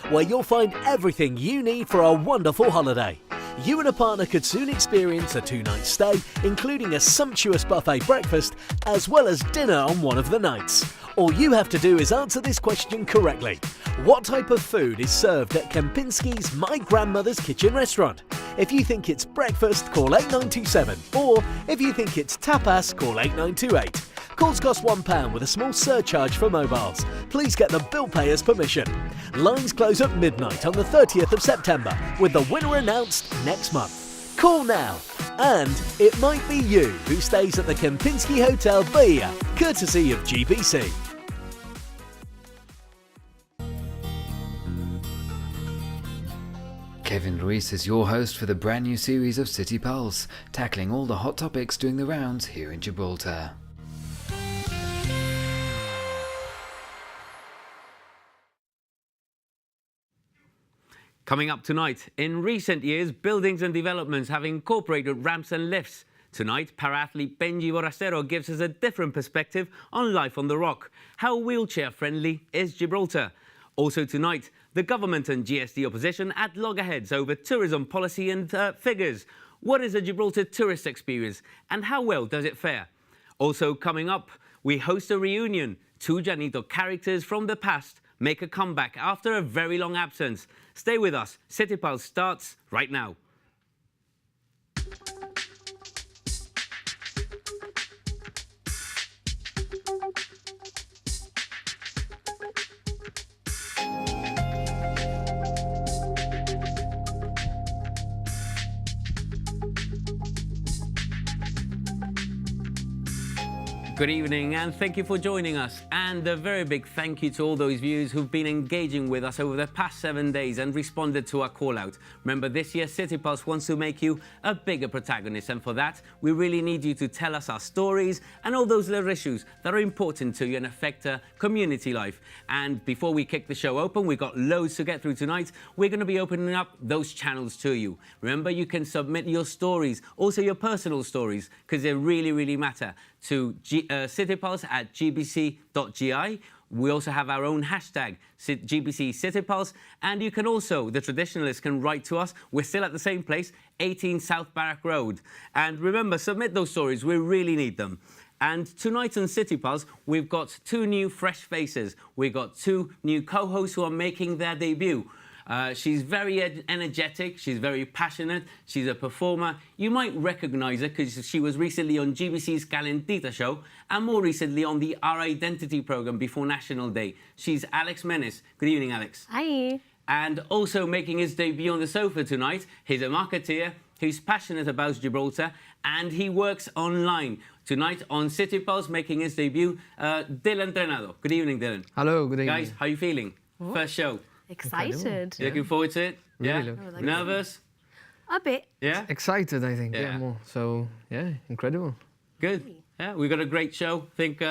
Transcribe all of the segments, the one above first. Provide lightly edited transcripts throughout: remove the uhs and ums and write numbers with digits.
where you'll find everything you need for a wonderful holiday. You and a partner could soon experience a 2-night stay, including a sumptuous buffet breakfast, as well as dinner on one of the nights. All you have to do is answer this question correctly. What type of food is served at Kempinski's My Grandmother's Kitchen restaurant? If you think it's breakfast, call 8927, or if you think it's tapas, call 8928. Calls cost £1 with a small surcharge for mobiles. Please get the bill payer's permission. Lines close at midnight on the 30th of September, with the winner announced next month. Call now. And it might be you who stays at the Kempinski Hotel Bahia, courtesy of GBC. Kevin Ruiz is your host for the brand new series of City Pulse, tackling all the hot topics doing the rounds here in Gibraltar. Coming up tonight, in recent years, buildings and developments have incorporated ramps and lifts. Tonight, para-athlete Benji Borrastero gives us a different perspective on life on the rock. How wheelchair-friendly is Gibraltar? Also tonight, the government and GSD opposition at loggerheads over tourism policy and figures. What is a Gibraltar tourist experience and how well does it fare? Also coming up, we host a reunion. Two Janito characters from the past make a comeback after a very long absence. Stay with us. City Pulse starts right now. Good evening and thank you for joining us. And a very big thank you to all those viewers who've been engaging with us over the past 7 days and responded to our call out. Remember, this year City Pulse wants to make you a bigger protagonist, and for that we really need you to tell us our stories and all those little issues that are important to you and affect community life. And before we kick the show open, we've got loads to get through tonight. We're going to be opening up those channels to you. Remember, you can submit your stories, also your personal stories, because they really matter, to citypulse at gbc.gi. We also have our own hashtag, GBC CityPulse, and you can also, the traditionalists can write to us. We're still at the same place, 18 South Barrack Road. And remember, submit those stories, we really need them. And tonight on City Pulse, we've got two new fresh faces. We've got two new co-hosts who are making their debut. She's very energetic, she's very passionate, she's a performer. You might recognise her because she was recently on GBC's Calentita show and more recently on the Our Identity programme before National Day. She's Alex Menes. Good evening, Alex. Hi. And also making his debut on the sofa tonight, he's a marketeer who's passionate about Gibraltar and he works online. Tonight on City Pulse, making his debut, Dylan Trenado. Good evening, Dylan. Hello, good evening. Guys, how are you feeling? Oh. First show. Excited. You looking forward to it? Really Yeah? Nervous? A bit. Yeah? Excited, I think. Yeah. More. So, yeah, incredible. Good. Yeah, we've got a great show. Think,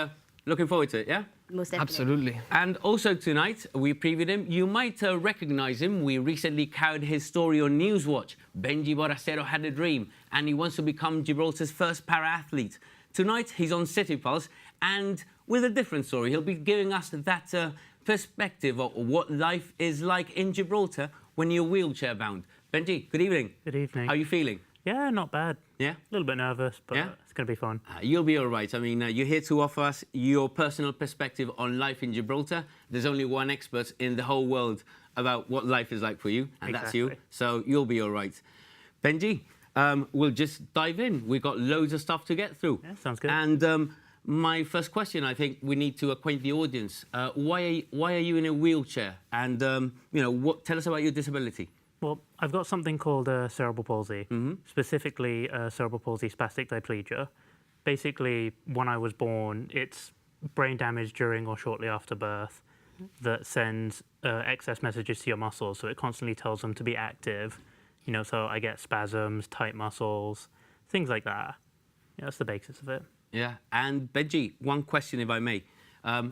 looking forward to it, yeah? Most definitely. Absolutely. And also tonight, we previewed him. You might recognise him. We recently carried his story on Newswatch. Benji Borrastero had a dream, and he wants to become Gibraltar's first para-athlete. Tonight, he's on City Pulse, and with a different story. He'll be giving us that perspective of what life is like in Gibraltar when you're wheelchair-bound. Benji, good evening. Good evening. How are you feeling? Yeah, not bad. Yeah? A little bit nervous, but Yeah? it's going to be fun. You'll be all right. I mean, you're here to offer us your personal perspective on life in Gibraltar. There's only one expert in the whole world about what life is like for you, and that's you. Exactly. So you'll be all right. Benji, we'll just dive in. We've got loads of stuff to get through. Yeah, sounds good. And my first question, I think we need to acquaint the audience. Why are you in a wheelchair? And, tell us about your disability. Well, I've got something called cerebral palsy, specifically cerebral palsy spastic diplegia. Basically, when I was born, it's brain damage during or shortly after birth that sends excess messages to your muscles. So it constantly tells them to be active. So I get spasms, tight muscles, things like that. Yeah, that's the basis of it. Yeah, and Benji, one question, if I may.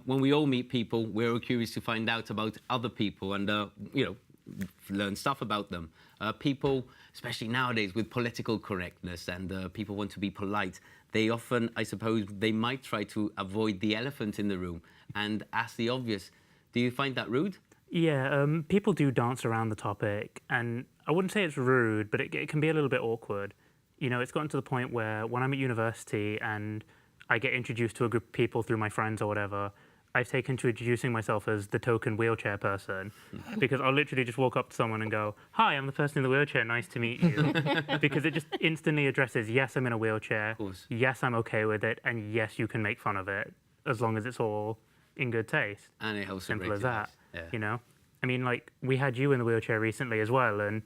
When we all meet people, we're all curious to find out about other people and, learn stuff about them. People, especially nowadays with political correctness and people want to be polite, they often, I suppose, they might try to avoid the elephant in the room and ask the obvious. Do you find that rude? Yeah, people do dance around the topic, and I wouldn't say it's rude, but it can be a little bit awkward. You know, it's gotten to the point where when I'm at university and I get introduced to a group of people through my friends or whatever, I've taken to introducing myself as the token wheelchair person because I'll literally just walk up to someone and go, "Hi, I'm the person in the wheelchair, nice to meet you." Because it just instantly addresses, yes, I'm in a wheelchair, Of course. yes, I'm okay with it, and yes, you can make fun of it, as long as it's all in good taste. And it helps to Simple break as the that, ice. Yeah. you know? I mean, like, we had you in the wheelchair recently as well, and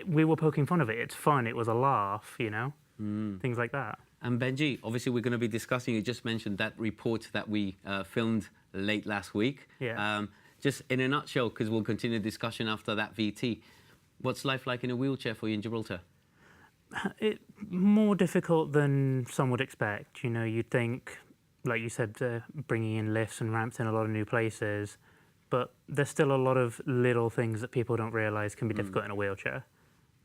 we were poking fun of it. It's fun, it was a laugh, you know? Things like that. And Benji, obviously we're going to be discussing, you just mentioned that report that we filmed late last week. Yeah. Just in a nutshell, because we'll continue the discussion after that VT. What's life like in a wheelchair for you in Gibraltar? It more difficult than some would expect. You know, you'd think, like you said, bringing in lifts and ramps in a lot of new places, but there's still a lot of little things that people don't realise can be difficult in a wheelchair.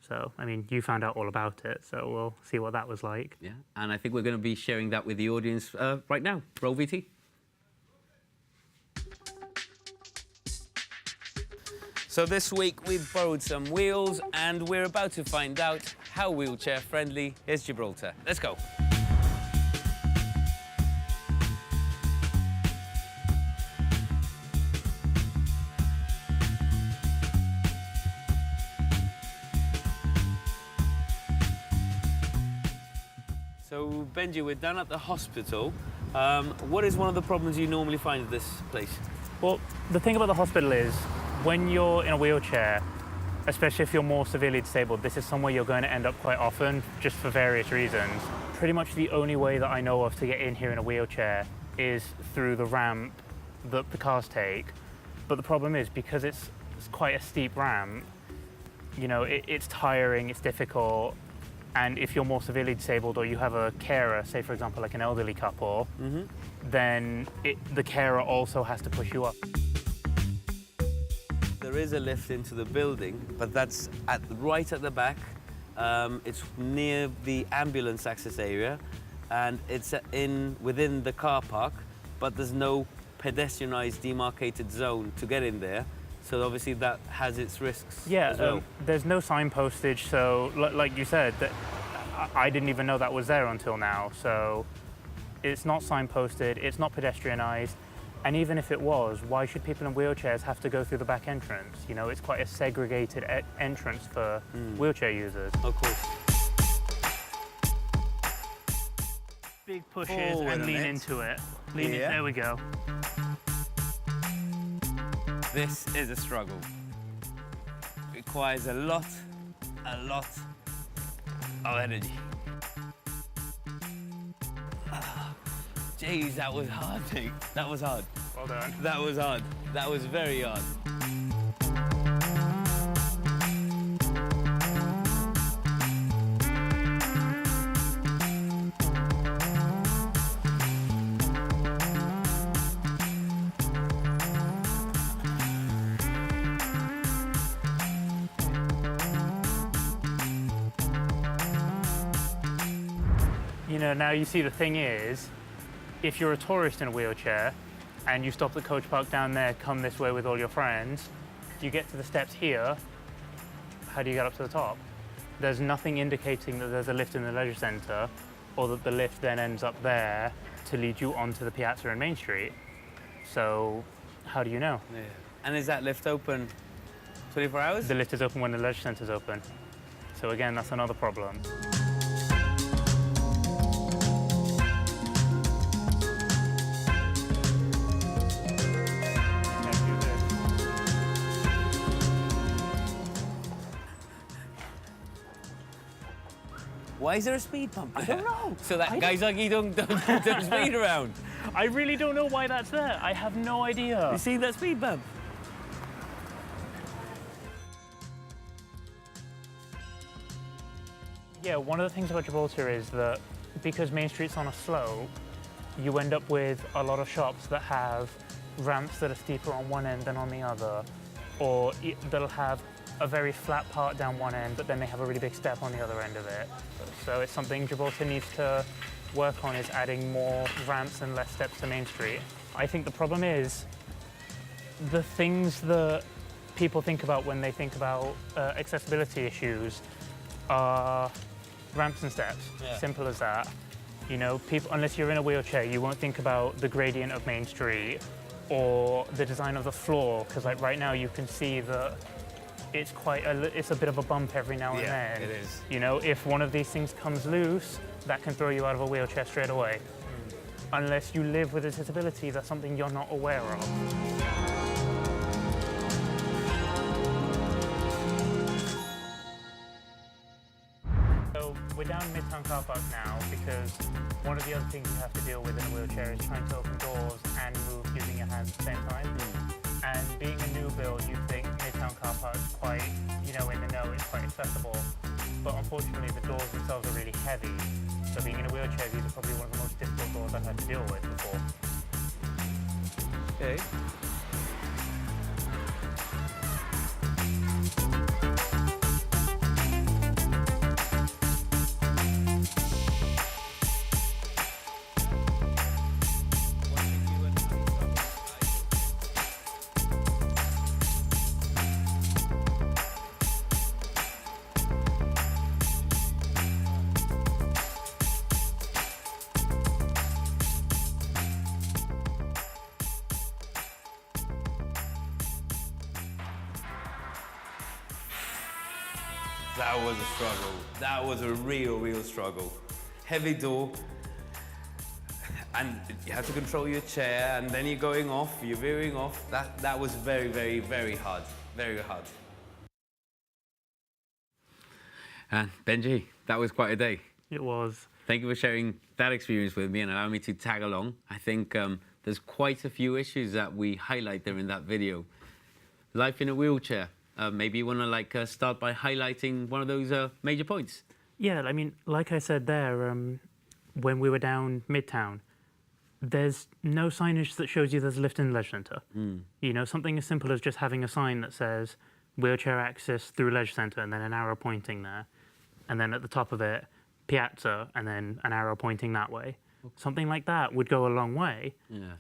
So, I mean, you found out all about it, so we'll see what that was like. Yeah, and I think we're going to be sharing that with the audience right now. Roll VT. So this week we've borrowed some wheels and we're about to find out how wheelchair friendly is Gibraltar. Let's go. So Benji, we're down at the hospital. What is one of the problems you normally find at this place? Well, the thing about the hospital is, when you're in a wheelchair, especially if you're more severely disabled, this is somewhere you're going to end up quite often, just for various reasons. Pretty much the only way that I know of to get in here in a wheelchair is through the ramp that the cars take. But the problem is, because it's quite a steep ramp, you know, it's tiring, it's difficult, and if you're more severely disabled or you have a carer, say for example like an elderly couple, then the carer also has to push you up. There is a lift into the building, but that's right at the back. It's near the ambulance access area, and it's within the car park, but there's no pedestrianised demarcated zone to get in there. So obviously that has its risks as well. There's no signpostage, so like you said, that I didn't even know that was there until now. So it's not signposted, it's not pedestrianised, and even if it was, why should people in wheelchairs have to go through the back entrance? You know, it's quite a segregated entrance for wheelchair users. Of course. Big pushes Forward and a lean bit. into it. Lean in, Yeah. there we go. This is a struggle. Requires a lot of energy. Jeez, that was hard, mate. That was hard. Well done. That was hard. That was very hard. You know, now you see the thing is, if you're a tourist in a wheelchair and you stop at the coach park down there, come this way with all your friends, you get to the steps here, how do you get up to the top? There's nothing indicating that there's a lift in the leisure centre or that the lift then ends up there to lead you onto the piazza and Main Street. So how do you know? Yeah. And is that lift open 24 hours? The lift is open when the leisure centre is open. So again, that's another problem. Why is there a speed bump there? I don't know. So that guys like you don't speed around. I really don't know why that's there. I have no idea. You see that speed bump? Yeah, one of the things about Gibraltar is that because Main Street's on a slope, you end up with a lot of shops that have ramps that are steeper on one end than on the other, or they'll have a very flat part down one end, but then they have a really big step on the other end of it. So it's something Gibraltar needs to work on, is adding more ramps and less steps to Main Street. I think the problem is, the things that people think about when they think about accessibility issues are ramps and steps. Simple as that. You know, people, unless you're in a wheelchair, you won't think about the gradient of Main Street or the design of the floor, because like right now you can see that it's it's a bit of a bump every now and then. it is. You know, if one of these things comes loose, that can throw you out of a wheelchair straight away. Unless you live with a disability, that's something you're not aware of. So we're down Midtown Car Park now because one of the other things you have to deal with in a wheelchair is trying to open doors and move using your hands at the same time. And being a new build, you'd think Midtown Car Park's quite, you know, in the know, it's quite accessible. But unfortunately, the doors themselves are really heavy. So being in a wheelchair, these are probably one of the most difficult doors I've had to deal with before. Okay. That was a struggle. That was a real struggle. Heavy door, and you have to control your chair, and then you're going off, you're veering off. That was very hard, very hard. And Benji, that was quite a day. It was. Thank you for sharing that experience with me and allowing me to tag along. I think there's quite a few issues that we highlight there in that video. Life in a wheelchair. Maybe you want to start by highlighting one of those major points. Yeah, I mean, like I said there, when we were down Midtown, there's no signage that shows you there's a lift in the Leisure Centre. You know, something as simple as just having a sign that says wheelchair access through Leisure Centre and then an arrow pointing there. And then at the top of it, Piazza, and then an arrow pointing that way. Something like that would go a long way. Yeah,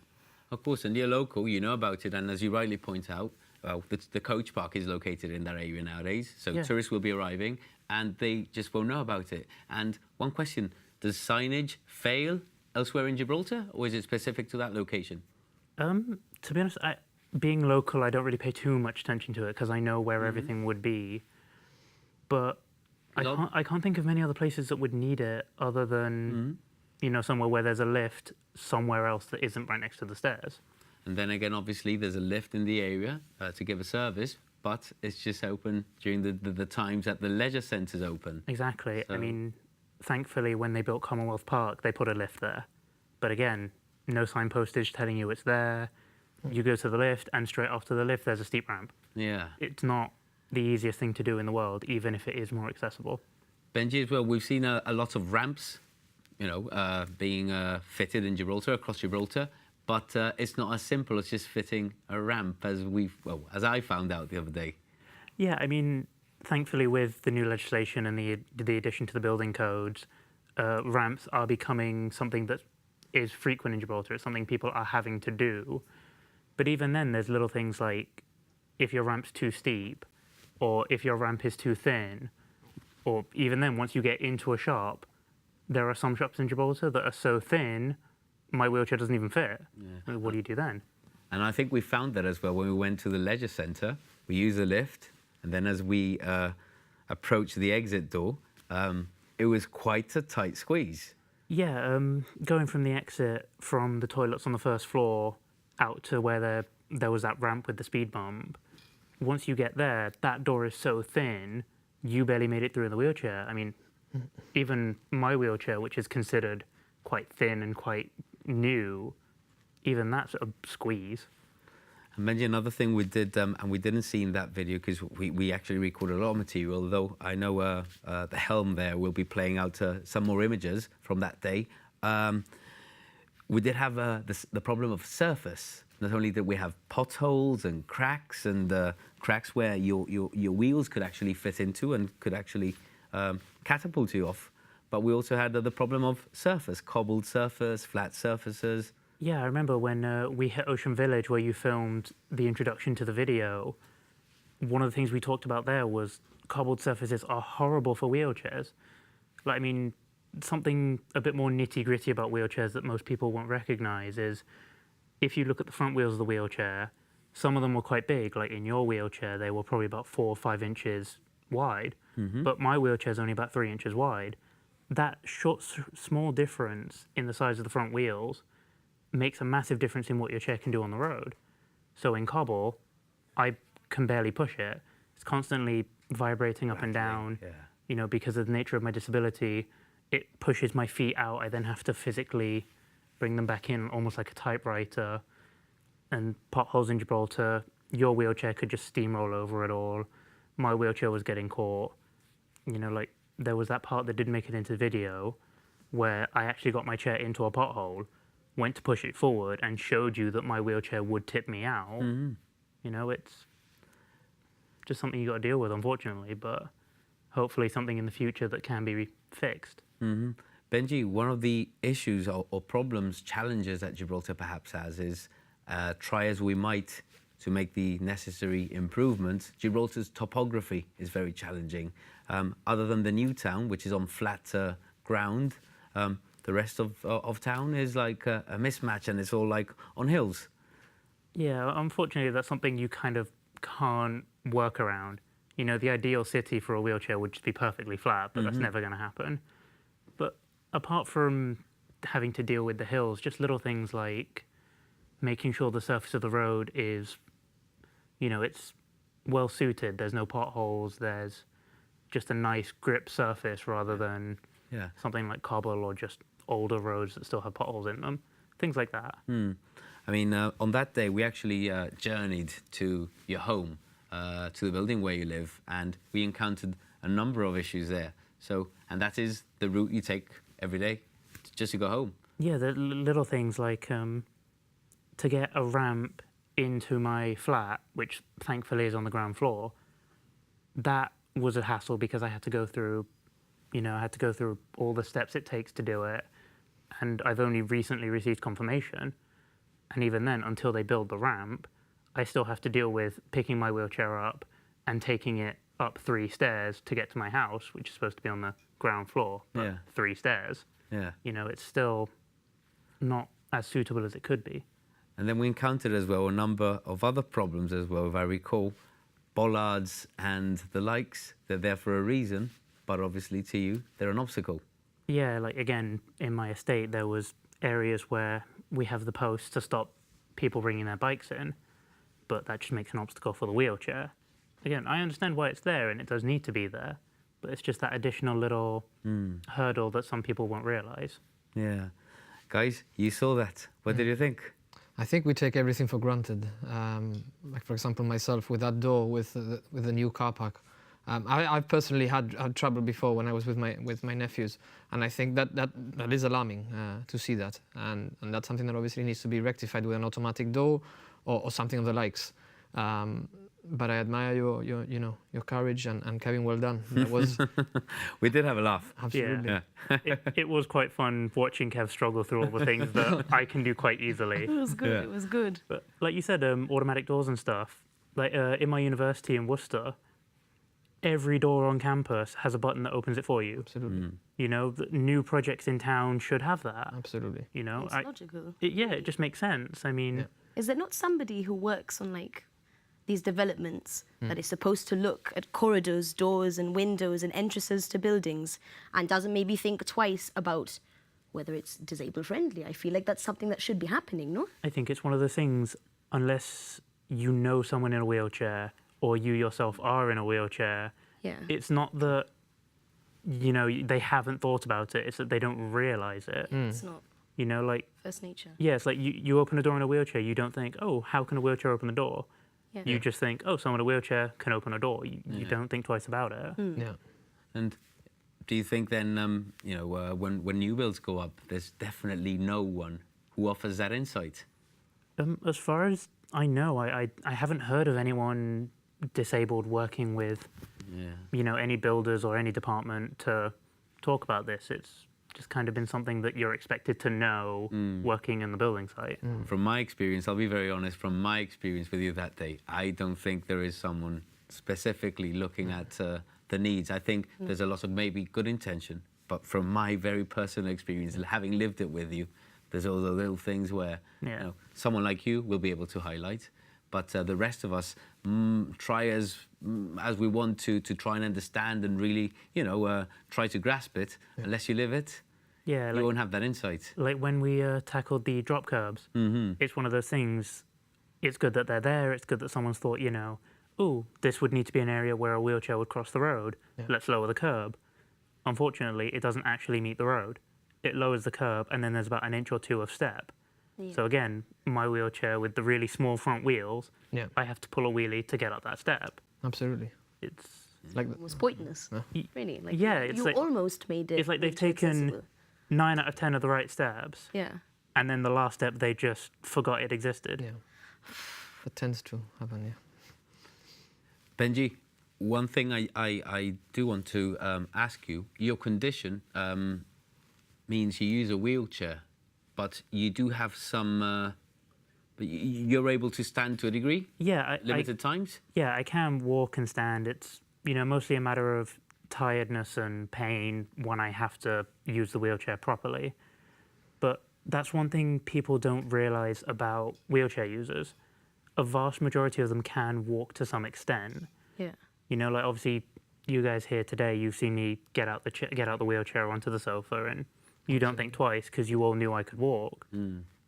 of course, and you're local, you know about it, and as you rightly point out, well, the coach park is located in that area nowadays, so tourists will be arriving and they just won't know about it. And one question, does signage fail elsewhere in Gibraltar, or is it specific to that location? To be honest, being local, I don't really pay too much attention to it because I know where everything would be. But I can't think of many other places that would need it other than, you know, somewhere where there's a lift somewhere else that isn't right next to the stairs. And then again, obviously, there's a lift in the area to give a service, but it's just open during the times that the leisure centre's open. Exactly. So, I mean, thankfully, when they built Commonwealth Park, they put a lift there. But again, no sign postage telling you it's there. You go to the lift, and straight after the lift, there's a steep ramp. yeah. It's not the easiest thing to do in the world, even if it is more accessible. Benji, as well, we've seen a lot of ramps, you know, being fitted in Gibraltar, across Gibraltar. But it's not as simple as just fitting a ramp as I found out the other day. Yeah, I mean, thankfully with the new legislation and the addition to the building codes, ramps are becoming something that is frequent in Gibraltar. It's something people are having to do. But even then, there's little things like if your ramp's too steep, or if your ramp is too thin, or even then, once you get into a shop, there are some shops in Gibraltar that are so thin, my wheelchair doesn't even fit. Yeah. What do you do then? And I think we found that as well when we went to the leisure centre. We used the lift, and then as we approached the exit door, it was quite a tight squeeze. Yeah, going from the exit from the toilets on the first floor out to where there was that ramp with the speed bump, once you get there, that door is so thin, you barely made it through in the wheelchair. I mean, even my wheelchair, which is considered quite thin and quite new, even that's a squeeze. And Benji, another thing we did, and we didn't see in that video because we actually recorded a lot of material, though I know the helm there will be playing out some more images from that day. We did have the problem of surface. Not only did we have potholes and cracks where your wheels could actually fit into and could actually catapult you off, but we also had the problem of surface, cobbled surface, flat surfaces. Yeah, I remember when we hit Ocean Village, where you filmed the introduction to the video. One of the things we talked about there was cobbled surfaces are horrible for wheelchairs. Like, I mean, something a bit more nitty-gritty about wheelchairs that most people won't recognize is if you look at the front wheels of the wheelchair, some of them were quite big. Like in your wheelchair, they were probably about 4 or 5 inches wide, but my wheelchair is only about 3 inches wide. That small difference in the size of the front wheels makes a massive difference in what your chair can do on the road. So in cobble, I can barely push it. It's constantly vibrating up and down. Yeah. You know, because of the nature of my disability, it pushes my feet out. I then have to physically bring them back in, almost like a typewriter. And potholes in Gibraltar, your wheelchair could just steamroll over it all. My wheelchair was getting caught. You know, like there was that part that didn't make it into the video where I actually got my chair into a pothole, went to push it forward and showed you that my wheelchair would tip me out. You know, it's just something you got to deal with, unfortunately, but hopefully something in the future that can be fixed. Benji, one of the issues or problems, challenges that Gibraltar perhaps has is try as we might to make the necessary improvements, Gibraltar's topography is very challenging. Other than the new town, which is on flat ground, the rest of town is like a mismatch, and it's all like on hills. Yeah, unfortunately, that's something you kind of can't work around. You know, the ideal city for a wheelchair would just be perfectly flat, but that's never going to happen. But apart from having to deal with the hills, just little things like making sure the surface of the road is, you know, it's well suited. There's no potholes. There's just a nice grip surface rather than something like cobble or just older roads that still have potholes in them. Things like that. I mean, on that day, we actually journeyed to your home, to the building where you live, and we encountered a number of issues there. So, and that is the route you take every day just to go home. Yeah, the little things like to get a ramp into my flat, which thankfully is on the ground floor, that was a hassle because I had to go through, you know, I had to go through all the steps it takes to do it. And I've only recently received confirmation. And even then, until they build the ramp, I still have to deal with picking my wheelchair up and taking it up 3 stairs to get to my house, which is supposed to be on the ground floor, but 3 stairs. Yeah. You know, it's still not as suitable as it could be. And then we encountered as well a number of other problems as well, if I recall. Bollards and the likes, they're there for a reason, but obviously to you, they're an obstacle. Yeah, like again, in my estate, there was areas where we have the posts to stop people bringing their bikes in, but that just makes an obstacle for the wheelchair. Again, I understand why it's there and it does need to be there, but it's just that additional little hurdle that some people won't realise. Yeah. Guys, you saw that. What did you think? I think we take everything for granted. Like for example, myself with that door with the new car park. I've personally had trouble before when I was with my nephews, and I think that is alarming to see that, and that's something that obviously needs to be rectified with an automatic door or something of the likes. But I admire your courage, and Kevin, well done. That was We did have a laugh. absolutely. Yeah. It was quite fun watching Kev struggle through all the things that I can do quite easily. It was good. Yeah. It was good. But like you said, automatic doors and stuff. Like in my university in Worcester, every door on campus has a button that opens it for you. Absolutely. You know, the new projects in town should have that. Absolutely. You know, It's logical. it just makes sense. I mean, Yeah. Is there not somebody who works on like these developments that is supposed to look at corridors, doors and windows and entrances to buildings and doesn't maybe think twice about whether it's disabled friendly? I feel like that's something that should be happening, no? I think it's one of those things, unless you know someone in a wheelchair or you yourself are in a wheelchair, Yeah. it's not that, you know, they haven't thought about it, it's that they don't realise it. It's not You know, like, first nature. yeah, it's like you open a door in a wheelchair, you don't think, oh, how can a wheelchair open the door? Yeah. You just think, oh, someone in a wheelchair can open a door. You don't think twice about it. Yeah. And do you think then, you know, when new builds go up, there's definitely no one who offers that insight? As far as I know, I haven't heard of anyone disabled working with, Yeah. you know, any builders or any department to talk about this. just kind of been something that you're expected to know working in the building site. From my experience, I'll be very honest, from my experience with you that day, I don't think there is someone specifically looking at the needs. I think there's a lot of maybe good intention, but from my very personal experience, having lived it with you, there's all the little things where you know, someone like you will be able to highlight, but the rest of us try as we want to try and understand and really, you know, try to grasp it. Unless you live it, Yeah, you won't have that insight. like when we tackled the drop curbs, it's one of those things. It's good that they're there. It's good that someone's thought, you know, oh, this would need to be an area where a wheelchair would cross the road. Let's lower the curb. Unfortunately, it doesn't actually meet the road. It lowers the curb, and then there's about an inch or two of step. So again, my wheelchair with the really small front wheels, I have to pull a wheelie to get up that step. Absolutely. It's Like It was pointless, really. Like, yeah, it's you like- almost made it. it's like they've wheelchair taken accessible. 9 out of 10 of the right steps, Yeah. and then the last step they just forgot it existed. yeah, it tends to happen. Yeah. Benji, one thing I do want to ask you, your condition means you use a wheelchair, but you do have some, you're able to stand to a degree, Yeah, limited times? Yeah, I can walk and stand. It's, you know, mostly a matter of tiredness and pain when I have to use the wheelchair properly. But that's one thing people don't realize about wheelchair users. A vast majority of them can walk to some extent. Yeah. You know, like obviously you guys here today, you've seen me get out the wheelchair onto the sofa, and you don't think twice because you all knew I could walk.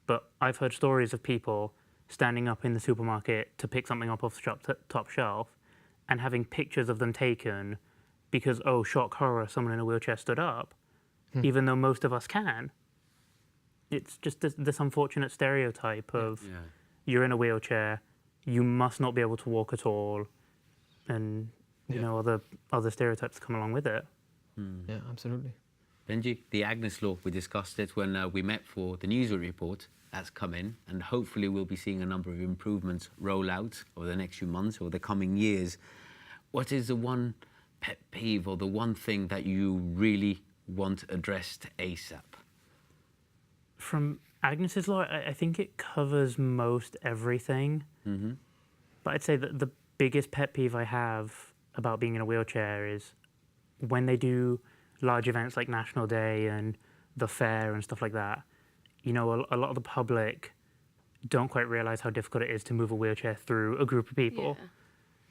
But I've heard stories of people standing up in the supermarket to pick something up off the top shelf and having pictures of them taken because, oh, shock horror, someone in a wheelchair stood up, even though most of us can. It's just this unfortunate stereotype of you're in a wheelchair, you must not be able to walk at all, and you know, other stereotypes come along with it. Yeah, absolutely. Benji, the Agnes Law, we discussed it when we met for the newsroom report. That's come in, and hopefully we'll be seeing a number of improvements roll out over the next few months or the coming years. What is the one pet peeve or the one thing that you really want addressed ASAP? From Agnes's Law, I think it covers most everything. But I'd say that the biggest pet peeve I have about being in a wheelchair is when they do large events like National Day and the fair and stuff like that. You know, a lot of the public don't quite realize how difficult it is to move a wheelchair through a group of people.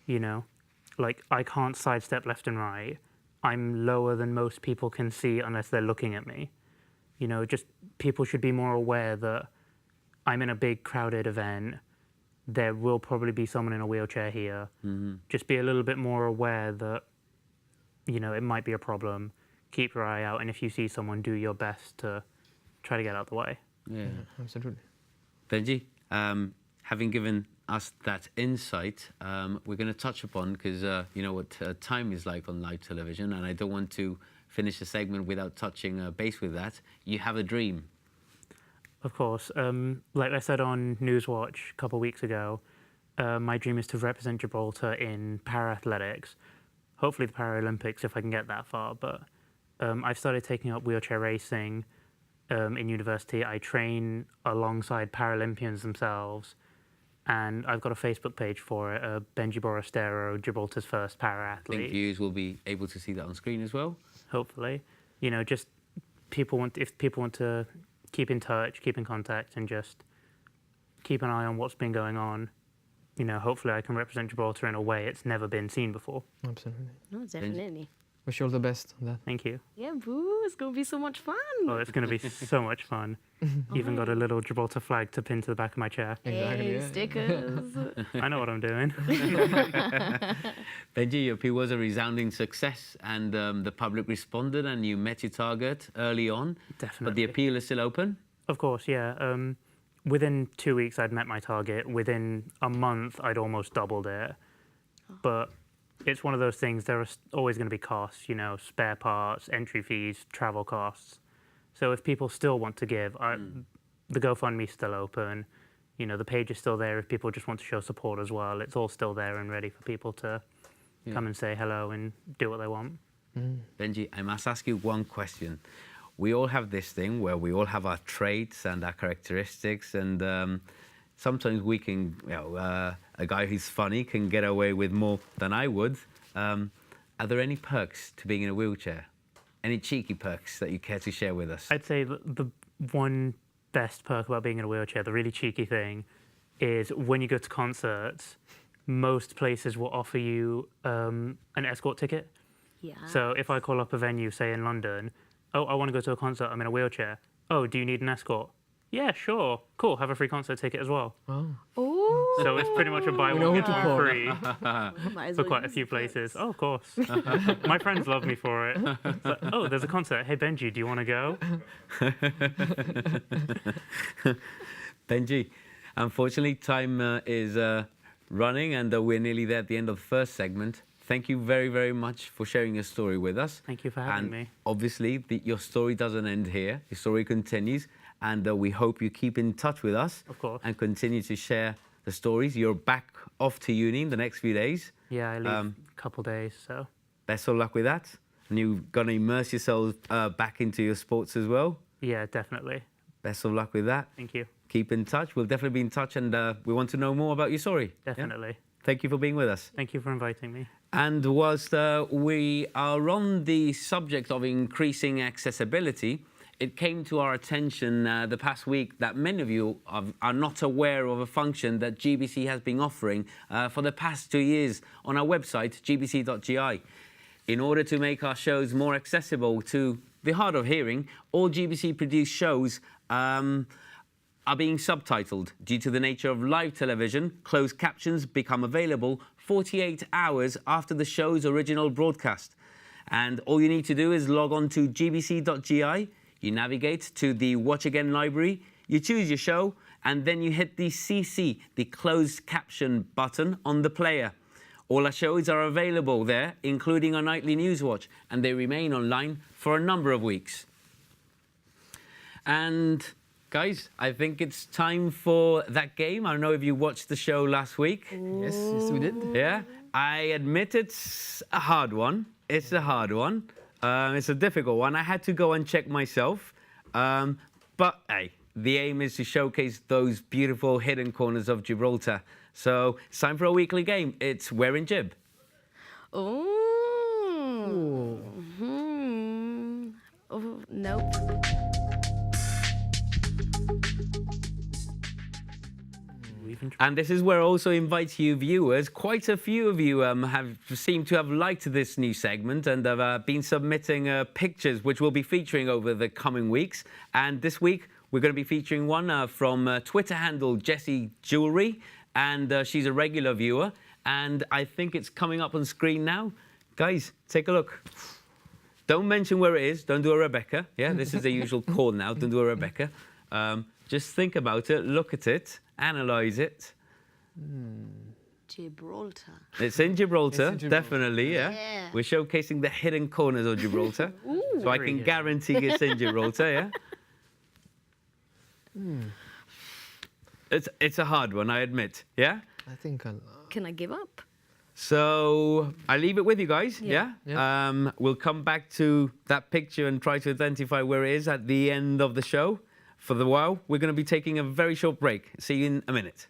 You know, like I can't sidestep left and right. I'm lower than most people can see unless they're looking at me. You know, just people should be more aware that I'm in a big crowded event. There will probably be someone in a wheelchair here. Just be a little bit more aware that, you know, it might be a problem. Keep your eye out, and if you see someone, do your best to try to get out the way. Yeah. Absolutely. Benji, having given us that insight, we're going to touch upon, because you know what time is like on live television, and I don't want to finish the segment without touching base with that. You have a dream. Of course. Like I said on Newswatch a couple of weeks ago, my dream is to represent Gibraltar in para-athletics. Hopefully the Paralympics if I can get that far, but I've started taking up wheelchair racing in university. I train alongside Paralympians themselves, and I've got a Facebook page for it, Benji Borastero, Gibraltar's first I para-athlete. think viewers will be able to see that on screen as well. Hopefully. You know, just if people want to keep in touch, keep in contact, and just keep an eye on what's been going on, you know, hopefully I can represent Gibraltar in a way it's never been seen before. Absolutely. No, definitely. Wish you all the best on that. Thank you. Yeah, boo, it's going to be so much fun. Oh, it's going to be so much fun. Even got a little Gibraltar flag to pin to the back of my chair. Exactly, Hey, yeah. stickers. I know what I'm doing. Benji, your appeal was a resounding success, and the public responded, and you met your target early on. Definitely. But the appeal is still open? Of course, yeah. Within 2 weeks, I'd met my target. Within a month, I'd almost doubled it. But it's one of those things, there are always going to be costs, you know, spare parts, entry fees, travel costs. So if people still want to give, the GoFundMe's still open. You know, the page is still there if people just want to show support as well. It's all still there and ready for people to come and say hello and do what they want. Benji, I must ask you one question. we all have this thing where we all have our traits and our characteristics, and sometimes we can, a guy who's funny can get away with more than I would. Are there any perks to being in a wheelchair? Any cheeky perks that you care to share with us? I'd say the one best perk about being in a wheelchair, the really cheeky thing, is when you go to concerts, most places will offer you an escort ticket. Yeah. So if I call up a venue, say in London, oh, I want to go to a concert, I'm in a wheelchair. Oh, do you need an escort? Yeah, sure. Cool, have a free concert ticket as well. Oh. Oh. So it's pretty much a buy We know one, who get to one call. free Might as for well quite a use few the perks. places. Oh, of course. My friends love me for it. It's like, oh, there's a concert. Hey, Benji, do you want to go? Benji, unfortunately, time is running, and we're nearly there at the end of the first segment. Thank you very, very much for sharing your story with us. Thank you for having And me. obviously, your story doesn't end here. Your story continues, and we hope you keep in touch with us. Of course. And continue to share the stories. You're back off to uni in the next few days. Yeah, I leave a couple days, so Best of luck with that. And you're going to immerse yourself back into your sports as well. yeah, definitely. Best of luck with that. Thank you. Keep in touch. We'll definitely be in touch, and we want to know more about your story. Yeah? Definitely. Thank you for being with us. Thank you for inviting me. And whilst we are on the subject of increasing accessibility, it came to our attention the past week that many of you are not aware of a function that GBC has been offering for the past 2 years on our website, gbc.gi. In order to make our shows more accessible to the hard of hearing, all GBC-produced shows are being subtitled. Due to the nature of live television, closed captions become available 48 hours after the show's original broadcast. And all you need to do is log on to gbc.gi, you navigate to the Watch Again library, you choose your show, and then you hit the CC, the closed caption button on the player. All our shows are available there, including our nightly news watch, and they remain online for a number of weeks. And guys, I think it's time for that game. I don't know if you watched the show last week. Yes, we did. Yeah, I admit it's a hard one. It's a hard one. It's a difficult one. I had to go and check myself. But hey, the aim is to showcase those beautiful hidden corners of Gibraltar. So it's time for a weekly game. It's Where in Gib. Oh. Oh, nope. And this is where I also invite you viewers. Quite a few of you seem to have liked this new segment and have been submitting pictures which we'll be featuring over the coming weeks. And this week we're going to be featuring one from Twitter handle Jessie Jewelry, and she's a regular viewer. And I think it's coming up on screen now. Guys, take a look. Don't mention where it is. Don't do a Rebecca. Yeah, this is the usual call now. Don't do a Rebecca. Just think about it, look at it, analyse it. Gibraltar. It's in Gibraltar, It's in Gibraltar. definitely, yeah. Yeah. We're showcasing the hidden corners of Gibraltar. So I Very can good. guarantee it's in Gibraltar, yeah. It's a hard one, I admit, yeah? I think I'll... Can I give up? So I leave it with you guys, yeah? Yeah. We'll come back to that picture and try to identify where it is at the end of the show. For the while, we're going to be taking a very short break. See you in a minute.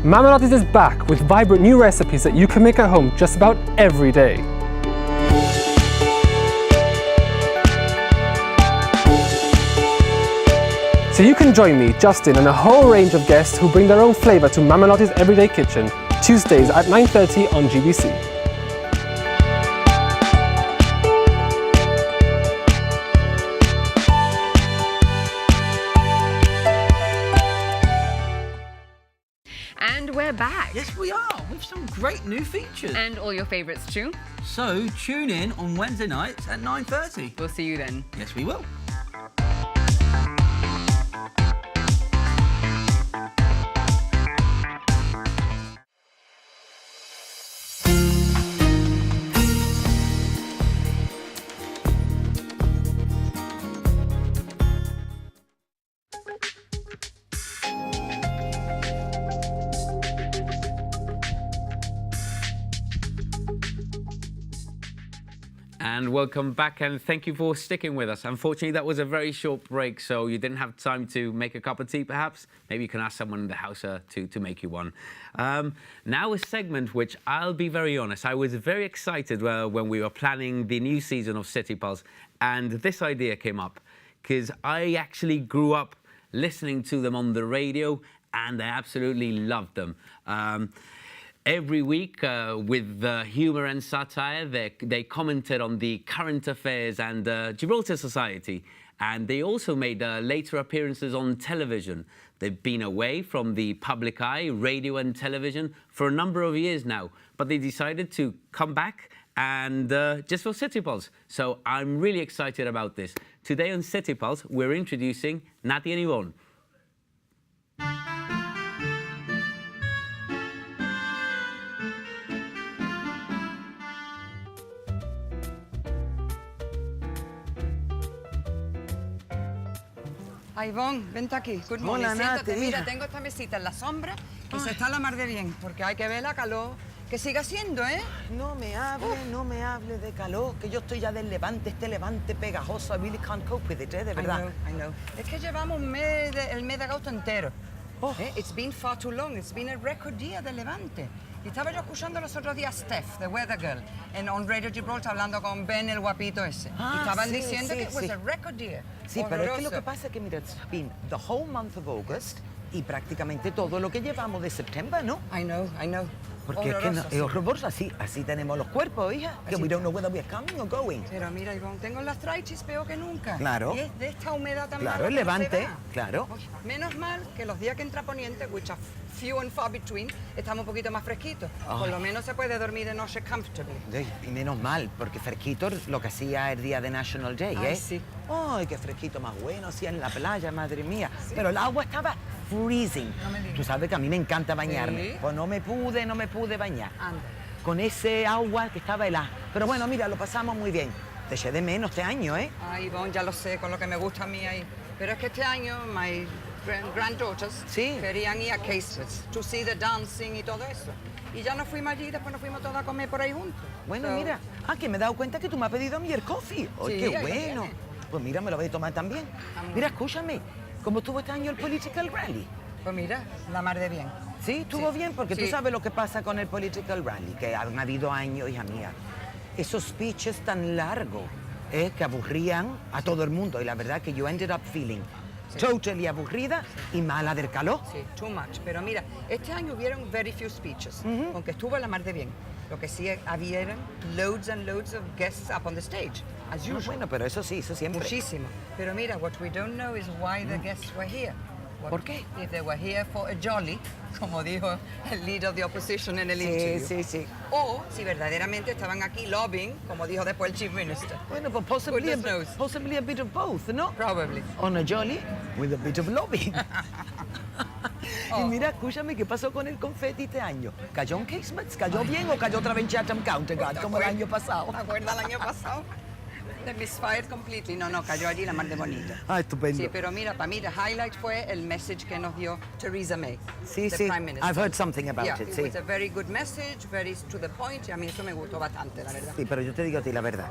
Mama is back with vibrant new recipes that you can make at home just about every day. So you can join me, Justin, and a whole range of guests who bring their own flavour to Mamalotti's Everyday Kitchen, Tuesdays at 9:30 on GBC. And we're back. Yes, we are, with some great new features. And all your favourites too. So tune in on Wednesday nights at 9:30. We'll see you then. Yes, we will. And welcome back, and thank you for sticking with us. Unfortunately, that was a very short break, so you didn't have time to make a cup of tea, perhaps. Maybe you can ask someone in the house to make you one. Now a segment which, I'll be very honest, I was very excited when we were planning the new season of City Pulse, and this idea came up, because I actually grew up listening to them on the radio, and I absolutely loved them. Every week, with humour and satire, they commented on the current affairs and Gibraltar society. And they also made later appearances on television. They've been away from the public eye, radio and television, for a number of years now. But they decided to come back and just for City Pulse. So I'm really excited about this. Today on City Pulse, we're introducing Nati and Yvonne. Ivonne, vente aquí. Good morning. Hola, Siéntate. Nati, Mira, hija. tengo esta mesita en la sombra que se está la mar de bien, porque hay que ver la calor que sigue haciendo, ¿eh? No me hable de calor, que yo estoy ya del Levante, este Levante pegajoso. I really can't cope with it, de verdad. I know. Es que llevamos el mes de agosto entero. It's been far too long. It's been a record year de Levante. Y estaba yo escuchando los otros días Steph, the Weather Girl, on Radio Gibraltar, hablando con Ben, el guapito ese. Y estaban diciendo que it was a record year. Sí, pero es que lo Horroroso. que pasa es que, mira, it's been the whole month of August y prácticamente todo lo que llevamos de septiembre, ¿no? I know. Porque es que Horroroso, es horroroso, así tenemos los cuerpos, hija, que Así. we don't know whether we're coming or going. Pero mira, Ivonne, tengo la artritis peor que nunca. Claro. Y es de esta humedad tan Claro, mala el que no se Levante, va. claro. Uy, menos mal que los días que entra poniente, which are few and far between, estamos un poquito más fresquitos. Por lo menos se puede dormir de noche comfortably. Y menos mal, porque fresquito lo que hacía el día de National Day, Ay, ¿eh? sí. Ay, qué fresquito más bueno hacía en la playa, madre mía. Pero el agua estaba freezing. No me digas. Tú sabes que a mí me encanta bañarme. Sí. Pues no me pude bañar. Anda. Con ese agua que estaba helada. Pero bueno, mira, lo pasamos muy bien. Te eché de menos este año, ¿eh? Ay, Ivonne, ya lo sé, con lo que me gusta a mí ahí. Pero es que este año, my granddaughters Sí. querían ir a Casewoods to see the dancing y todo eso. Y ya nos fuimos allí, después nos fuimos todos a comer por ahí juntos. Bueno, So, mira. Que me he dado cuenta que tú me has pedido a mí el coffee. ¡Ay, Sí, qué ahí lo bueno! tienes. Pues mira, me lo voy a tomar también. Vamos. Mira, escúchame. ¿Cómo estuvo este año el Political Rally? Pues mira, la mar de bien. Sí, estuvo Sí. bien, porque tú Sí. sabes lo que pasa con el Political Rally, que han habido años, hija mía, esos speeches tan largos, que aburrían a todo el mundo, y la verdad que yo ended up feeling totally aburrida y mala del calor. Sí, too much. Pero mira, este año hubieron very few speeches, aunque estuvo la mar de bien. Lo que sí había loads and loads of guests up on the stage, as No, usual. bueno, pero eso sí, eso siempre. Muchísimo. Pero mira, what we don't know is why the guests were here. ¿Por qué? If they were here for a jolly, como dijo el leader of the opposition en el Sí, interview. sí. O si verdaderamente estaban aquí lobbying, como dijo después el chief minister. Bueno, pues possibly Goodness knows. possibly a bit of both, ¿no? Probably. On a jolly with a bit of lobbying. Y mira, escúchame, ¿qué pasó con el confeti este año? ¿Cayó en Casemates? ¿Cayó bien o cayó otra vez en Chatham County Guard, como el año pasado? ¿Te acuerdas el año pasado? They misfired completely. No, cayó allí la mar de bonita. Ah, estupendo. Sí, pero mira, para mí, el highlight fue el message que nos dio Theresa May, Sí, the sí. Prime Minister. I've heard something about Yeah, it, it sí. was a very good message, very to the point, y a mí eso me gustó bastante, la verdad. Sí, pero yo te digo a ti la verdad.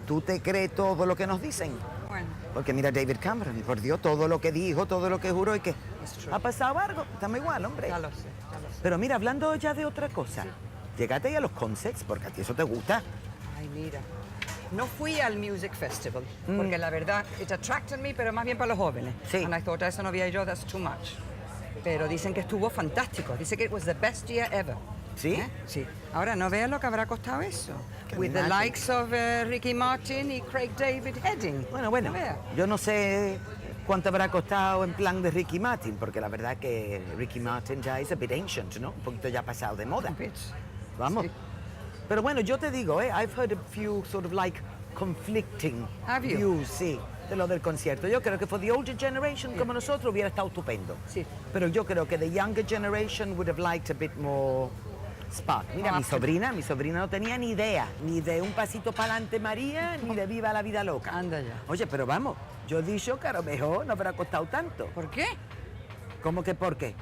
¿Tú te crees todo lo que nos dicen? Bueno, Porque mira David Cameron, por Dios, todo lo que dijo, todo lo que juró y que It's true. ha pasado algo. Estamos igual, hombre. ya lo sé, ya lo sé. Pero mira, hablando ya de otra cosa, llegate ya a los concerts, porque a ti eso te gusta. Ay, mira. No fui al Music Festival, porque la verdad, it attracted me, pero más bien para los jóvenes. Sí. And I thought, eso no había yo, that's too much. Pero dicen que estuvo fantástico. Dicen que it was the best year ever. ¿Sí? Sí. Ahora, no veas lo que habrá costado eso. With the imagine. likes of Ricky Martin y Craig David heading. Bueno, No veas. yo no sé cuánto habrá costado en plan de Ricky Martin, porque la verdad que Ricky Martin ya es a bit ancient, ¿no? Un poquito ya pasado de moda. Un bit. Vamos. Sí. Pero bueno, yo te digo, I've heard a few sort of like conflicting Have you? views, sí, de lo del concierto. Yo creo que for the older generation, como nosotros, hubiera estado estupendo. Sí. Pero yo creo que the younger generation would have liked a bit more spark. Mira, mi sobrina no tenía ni idea, ni de un pasito para adelante María, ni de Viva la Vida Loca. Anda ya. Oye, pero vamos, yo he dicho que a lo mejor no habrá costado tanto. ¿Por qué? ¿Cómo que por qué?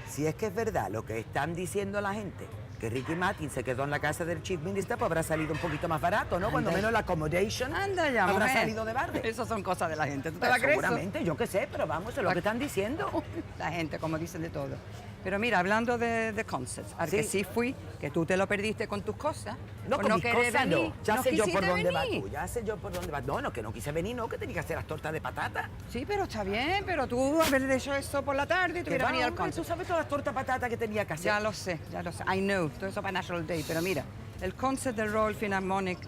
Si es que es verdad lo que están diciendo la gente, que Ricky Martin se quedó en la casa del Chief Minister, pues habrá salido un poquito más barato, ¿no? Cuando menos la accommodation Anda ya, habrá mujer. salido de barde. Esas son cosas de la gente. ¿Tú te Pues la crees? seguramente, yo qué sé, pero vamos, es lo que están diciendo. La gente, como dicen de todo. Pero mira, hablando de concerts, al que sí fui, que tú te lo perdiste con tus cosas. No, por con mis querer cosas venir, no. Ya sé yo por quisiste dónde vas venir. tú, ya sé yo por dónde vas. No, que no quise venir, no, que tenía que hacer las tortas de patata. Sí, pero está bien, pero tú haber hecho eso por la tarde y Que te hubieras va, venido al hombre, concert. tú sabes todas las tortas de patata que tenía que hacer. Ya lo sé. I know. Todo eso para National Day. Pero mira, el concert del Royal Philharmonic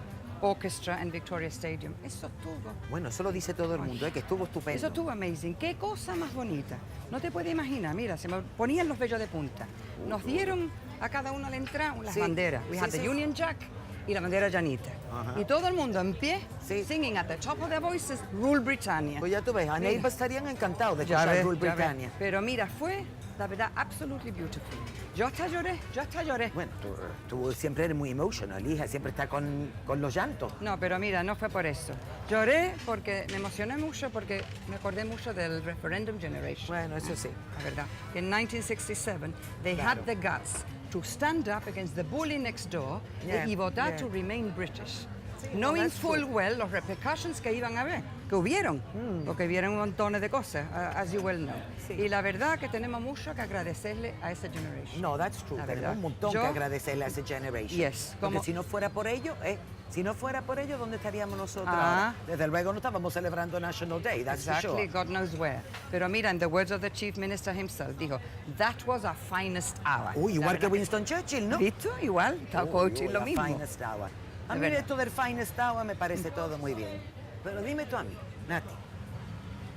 Orchestra en Victoria Stadium, eso estuvo. Bueno, eso lo dice todo el mundo, que estuvo estupendo. Eso estuvo amazing. Qué cosa más bonita. No te puedes imaginar. Mira, se me ponían los vellos de punta. Nos dieron a cada uno al entrar las Sí, banderas. We sí, had the sí. Union Jack y la bandera Janita. Ajá. Y todo el mundo en pie, Sí. singing at the top of their voices, Rule Britannia. Pues ya tú ves, a Mira. Neighbor estarían encantados de Ya escuchar ves, Rule ya ves. Britannia. Pero mira, fue, la verdad, absolutely beautiful. Yo hasta lloré. Bueno, tú siempre eres muy emotional, hija, siempre está con los llantos. No, pero mira, no fue por eso. Lloré porque me emocioné mucho, porque me acordé mucho del Referendum Generation. Bueno, eso sí. La verdad. In 1967, they had the guts to stand up against the bully next door Yeah, y votar yeah. to remain British. no, Knowing that's full true. well los repercussions que iban a haber, que hubieron, porque hubieron montones de cosas, as you well know. Sí. Y la verdad que tenemos mucho que agradecerle a esa generation. No, that's true. La Tenemos verdad. un montón Yo- que agradecerle a esa generation. Yes, Porque como- si no fuera por ello, ¿dónde estaríamos nosotros Ah. ahora? Desde luego no estábamos celebrando National Day, that's for Exactly, sure. God knows where. Pero mira, in the words of the Chief Minister himself, dijo, that was our finest hour. Uy, La igual que verdad Winston Churchill, ¿no? ¿Visto? Igual, está quoting lo la mismo. finest hour. A De mí verdad. esto del finest hour me parece todo muy bien. Pero dime tú a mí, Nati,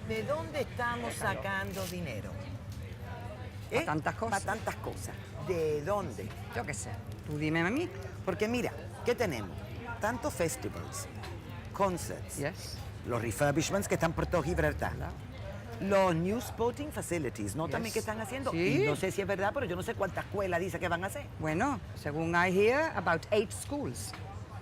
¿de dónde estamos sacando dinero? Pa' tantas cosas. Para tantas cosas. ¿De dónde? Yo qué sé, tú dime a mí. Porque mira, ¿qué tenemos? Tantos festivals, concerts, Yes. los refurbishments que están por todo Gibraltar, los new sporting facilities, ¿no? Yes. También que están haciendo. Sí. Y no sé si es verdad, pero yo no sé cuántas escuelas dice que van a hacer. Bueno, según I hear, about 8 schools.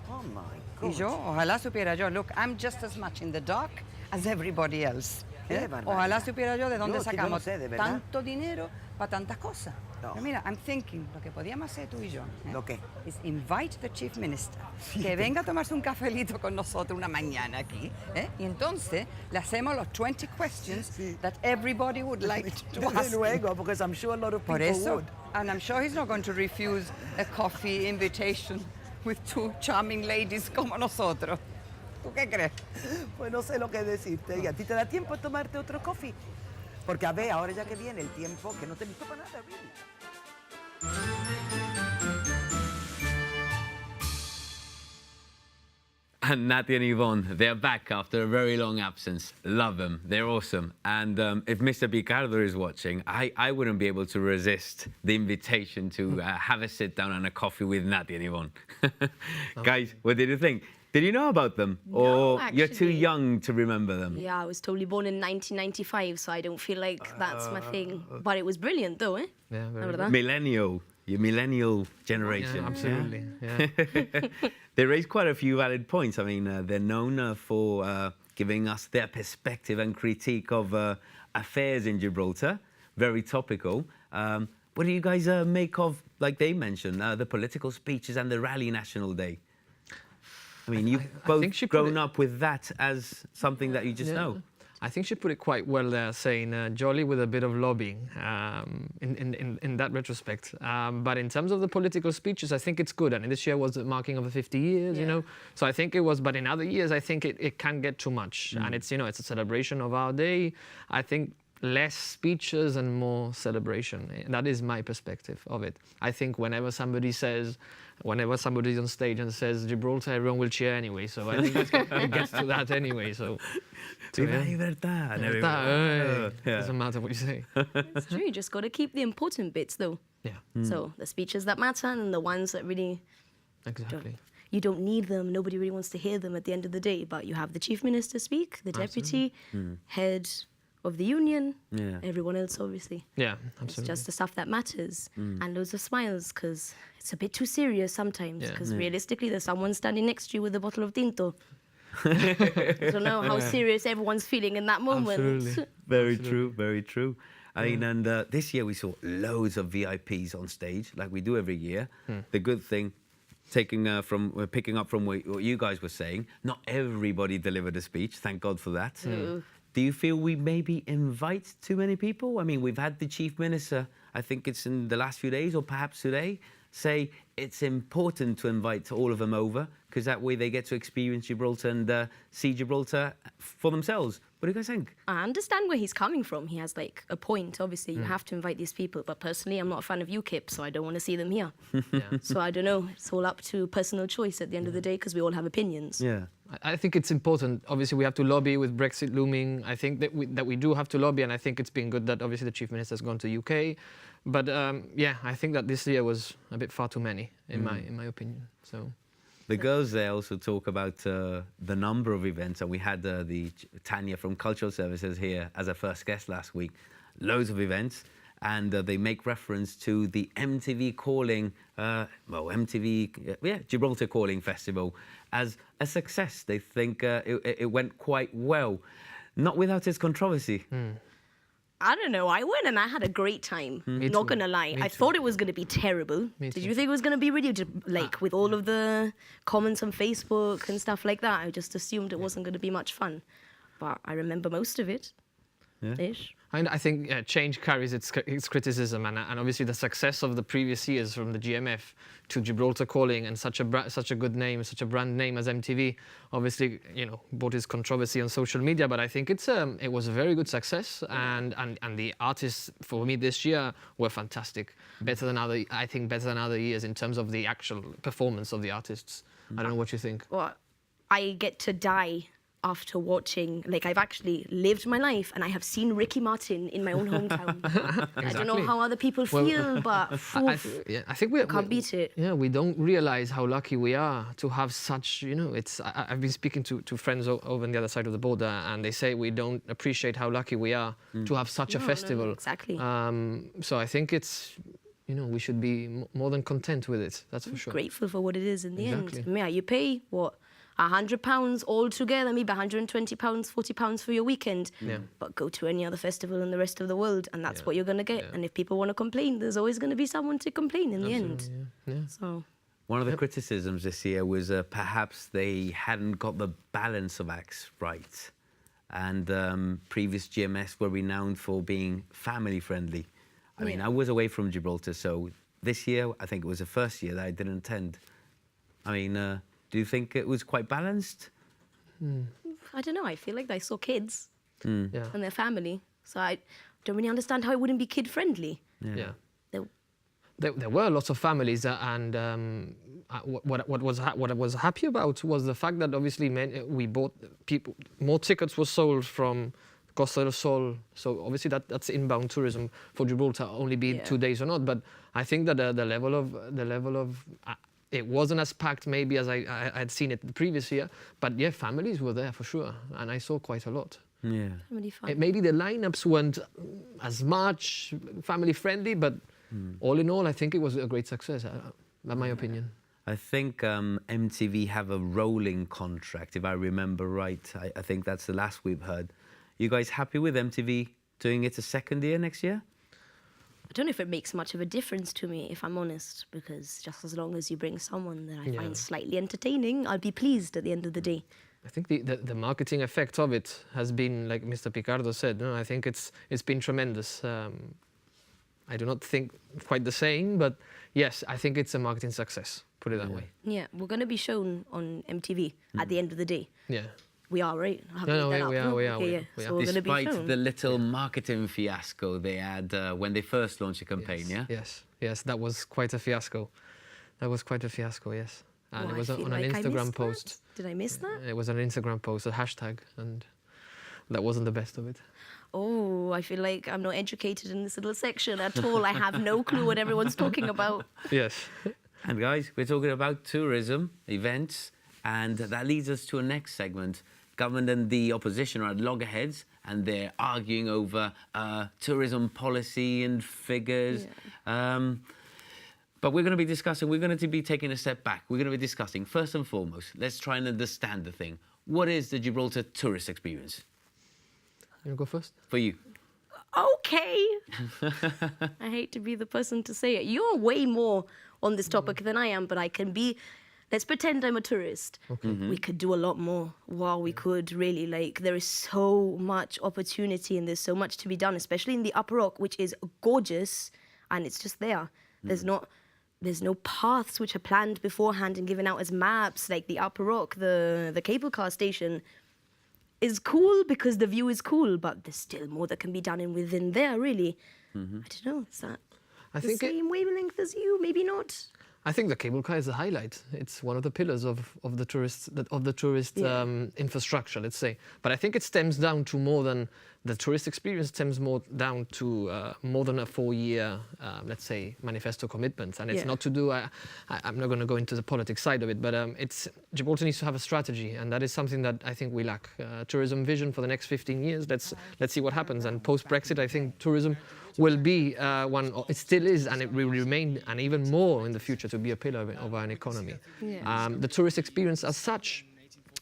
Oh my God. Y yo, ojalá supiera yo, look, I'm just as much in the dark as everybody else. Qué ¿eh? barbaridad. Ojalá supiera yo de dónde No, es que yo no sacamos sé, de verdad. tanto dinero para tantas cosas. No. Pero mira, I'm thinking, lo que podíamos hacer tú y yo, ¿Lo qué? is invite the Chief Minister, que venga a tomarse un cafelito con nosotros una mañana aquí, ¿eh? Y entonces le hacemos los 20 questions that everybody would like to Desde ask him. luego, porque I'm sure a lot of people Por eso, would. and I'm sure he's not going to refuse a coffee invitation with 2 charming ladies como nosotros. ¿Tú qué crees? Pues no sé lo que decirte. ¿Y a ti te da tiempo a tomarte otro coffee? Porque a ver, ahora ya que viene el tiempo, que no te visto para nada, really. And Nati and Yvonne, they're back after a very long absence. Love them. They're awesome. And if Mr. Picardo is watching, I wouldn't be able to resist the invitation to have a sit down and a coffee with Nati and Yvonne. Guys, what did you think? Did you know about them? Or you're too actually. young to remember them? Yeah, I was totally born in 1995, so I don't feel like that's my thing. But it was brilliant, though, eh? Yeah, La very verdad. Millennial. Your millennial generation. Yeah, absolutely. Yeah. They raise quite a few valid points. I mean, they're known for giving us their perspective and critique of affairs in Gibraltar. Very topical. What do you guys make of, like they mentioned, the political speeches and the rally National Day? I mean, you've I think both she put grown it- up with that as something that you just Yeah. know. I think she put it quite well there, saying jolly with a bit of lobbying in that retrospect. But in terms of the political speeches, I think it's good. And this year was the marking of the 50 years, you know. So I think it was, but in other years, I think it can get too much. And it's, you know, it's a celebration of our day. I think less speeches and more celebration. That is my perspective of it. I think whenever somebody's on stage and says Gibraltar, everyone will cheer anyway. So I think it gets to that anyway. So doesn't matter what you say. It's true. You just got to keep the important bits, though. Yeah. So the speeches that matter and the ones that really Exactly. you don't need them. Nobody really wants to hear them at the end of the day. But you have the chief minister speak, the deputy, head of the union, everyone else, obviously. Yeah, It's absolutely. just the stuff that matters. And loads of smiles, because it's a bit too serious sometimes. Because realistically, there's someone standing next to you with a bottle of tinto. I don't know how serious everyone's feeling in that moment. Absolutely. Very true, very true. I mean, and this year we saw loads of VIPs on stage, like we do every year. The good thing, picking up from what you guys were saying, not everybody delivered a speech. Thank God for that. Do you feel we maybe invite too many people? I mean, we've had the chief minister, I think it's in the last few days or perhaps today, say it's important to invite all of them over because that way they get to experience Gibraltar and see Gibraltar for themselves. What do you guys think? I understand where he's coming from. He has like a point. Obviously, you have to invite these people. But personally, I'm not a fan of UKIP, so I don't want to see them here. So I don't know. It's all up to personal choice at the end of the day because we all have opinions. Yeah. I think it's important. Obviously, we have to lobby with Brexit looming. I think that we do have to lobby, and I think it's been good that obviously the chief minister has gone to UK. But yeah, I think that this year was a bit far too many, in my opinion. So. The girls there also talk about the number of events, and we had Tanya from Cultural Services here as a first guest last week. Loads of events, and they make reference to the MTV Calling, Gibraltar Calling Festival as a success. They think it went quite well, not without its controversy. I don't know. I went and I had a great time. Not gonna lie. I thought it was gonna be terrible. Did you think it was gonna be really like with all of the comments on Facebook and stuff like that? I just assumed it wasn't gonna be much fun. But I remember most of it. Ish. And I think change carries its criticism, and obviously the success of the previous years from the GMF to Gibraltar Calling and such a good name, such a brand name as MTV, obviously, you know, brought its controversy on social media. But I think it was a very good success, and the artists for me this year were fantastic, better than other years in terms of the actual performance of the artists. I don't know what you think. Well, I get to die after watching, like I've actually lived my life and I have seen Ricky Martin in my own hometown. I don't know how other people feel, but I think we can't beat it. Yeah, we don't realize how lucky we are to have such, you know, I've been speaking to friends over on the other side of the border, and they say we don't appreciate how lucky we are to have such a festival. No, exactly. So I think it's, you know, we should be more than content with it, that's for sure. Grateful for what it is in the Exactly. end. Yeah, you pay, what, £100 all together, maybe £120, £40 for your weekend. But go to any other festival in the rest of the world, and that's what you're going to get. And if people want to complain, there's always going to be someone to complain in the end. So. One of the criticisms this year was perhaps they hadn't got the balance of acts right. And previous GMS were renowned for being family friendly. I mean, I was away from Gibraltar, so this year, I think it was the first year that I didn't attend. I mean, do you think it was quite balanced? I don't know. I feel like I saw kids and Yeah. their family. So I don't really understand how it wouldn't be kid-friendly. Yeah. There- There were lots of families, and what I was happy about was the fact that obviously we bought more tickets were sold from Costa del Sol. So obviously that's inbound tourism for Gibraltar, only be 2 days or not. But I think that the level of it wasn't as packed maybe as I had seen it the previous year, but yeah, families were there for sure, and I saw quite a lot. Yeah. Family fun. Maybe the lineups weren't as much family friendly, but all in all, I think it was a great success. That's my opinion. I think MTV have a rolling contract, if I remember right. I think that's the last we've heard. You guys happy with MTV doing it a second year next year? I don't know if it makes much of a difference to me, if I'm honest, because just as long as you bring someone that I find slightly entertaining, I'll be pleased at the end of the day. I think the marketing effect of it has been, like Mr. Picardo said, no, I think it's been tremendous. I do not think quite the same, but yes, I think it's a marketing success, put it that way. Yeah, we're going to be shown on MTV at the end of the day. Yeah. We are, right? I haven't No, made that we up. are. Okay, yeah. So we're going to be Despite shown. the little marketing fiasco they had when they first launched the campaign, yeah? Yes, that was quite a fiasco. Yes. And Oh, it was I feel on an like I Instagram missed post. that. Did I miss that? It was an Instagram post, a hashtag, and that wasn't the best of it. Oh, I feel like I'm not educated in this little section at all. I have no clue what everyone's talking about. Yes. And guys, we're talking about tourism, events, and that leads us to a next segment. Government and the opposition are at loggerheads, and they're arguing over tourism policy and figures. Yeah. But we're going to be taking a step back. We're going to be discussing, first and foremost, let's try and understand the thing. What is the Gibraltar tourist experience? You want to go first? For you. Okay. I hate to be the person to say it. You're way more on this topic than I am, but I can be. Let's pretend I'm a tourist. Okay. We could do a lot more. Wow, we could really, there is so much opportunity and there's so much to be done, especially in the Upper Rock, which is gorgeous and it's just there. There's no paths which are planned beforehand and given out as maps, like the Upper Rock, the cable car station is cool because the view is cool, but there's still more that can be done within there, really. I don't know, is that the same wavelength as you? Maybe not. I think the cable car is a highlight. It's one of the pillars of the tourist infrastructure, let's say. But I think it stems down to more than the tourist experience. Stems more down to more than a 4-year, let's say, manifesto commitment. And it's not to do. I'm not going to go into the politics side of it, but Gibraltar needs to have a strategy, and that is something that I think we lack. Tourism vision for the next 15 years. Let's see what happens. And post Brexit, I think tourism will be one. It still is, and it will remain, and even more in the future, to be a pillar of our economy. Yeah. The tourist experience as such,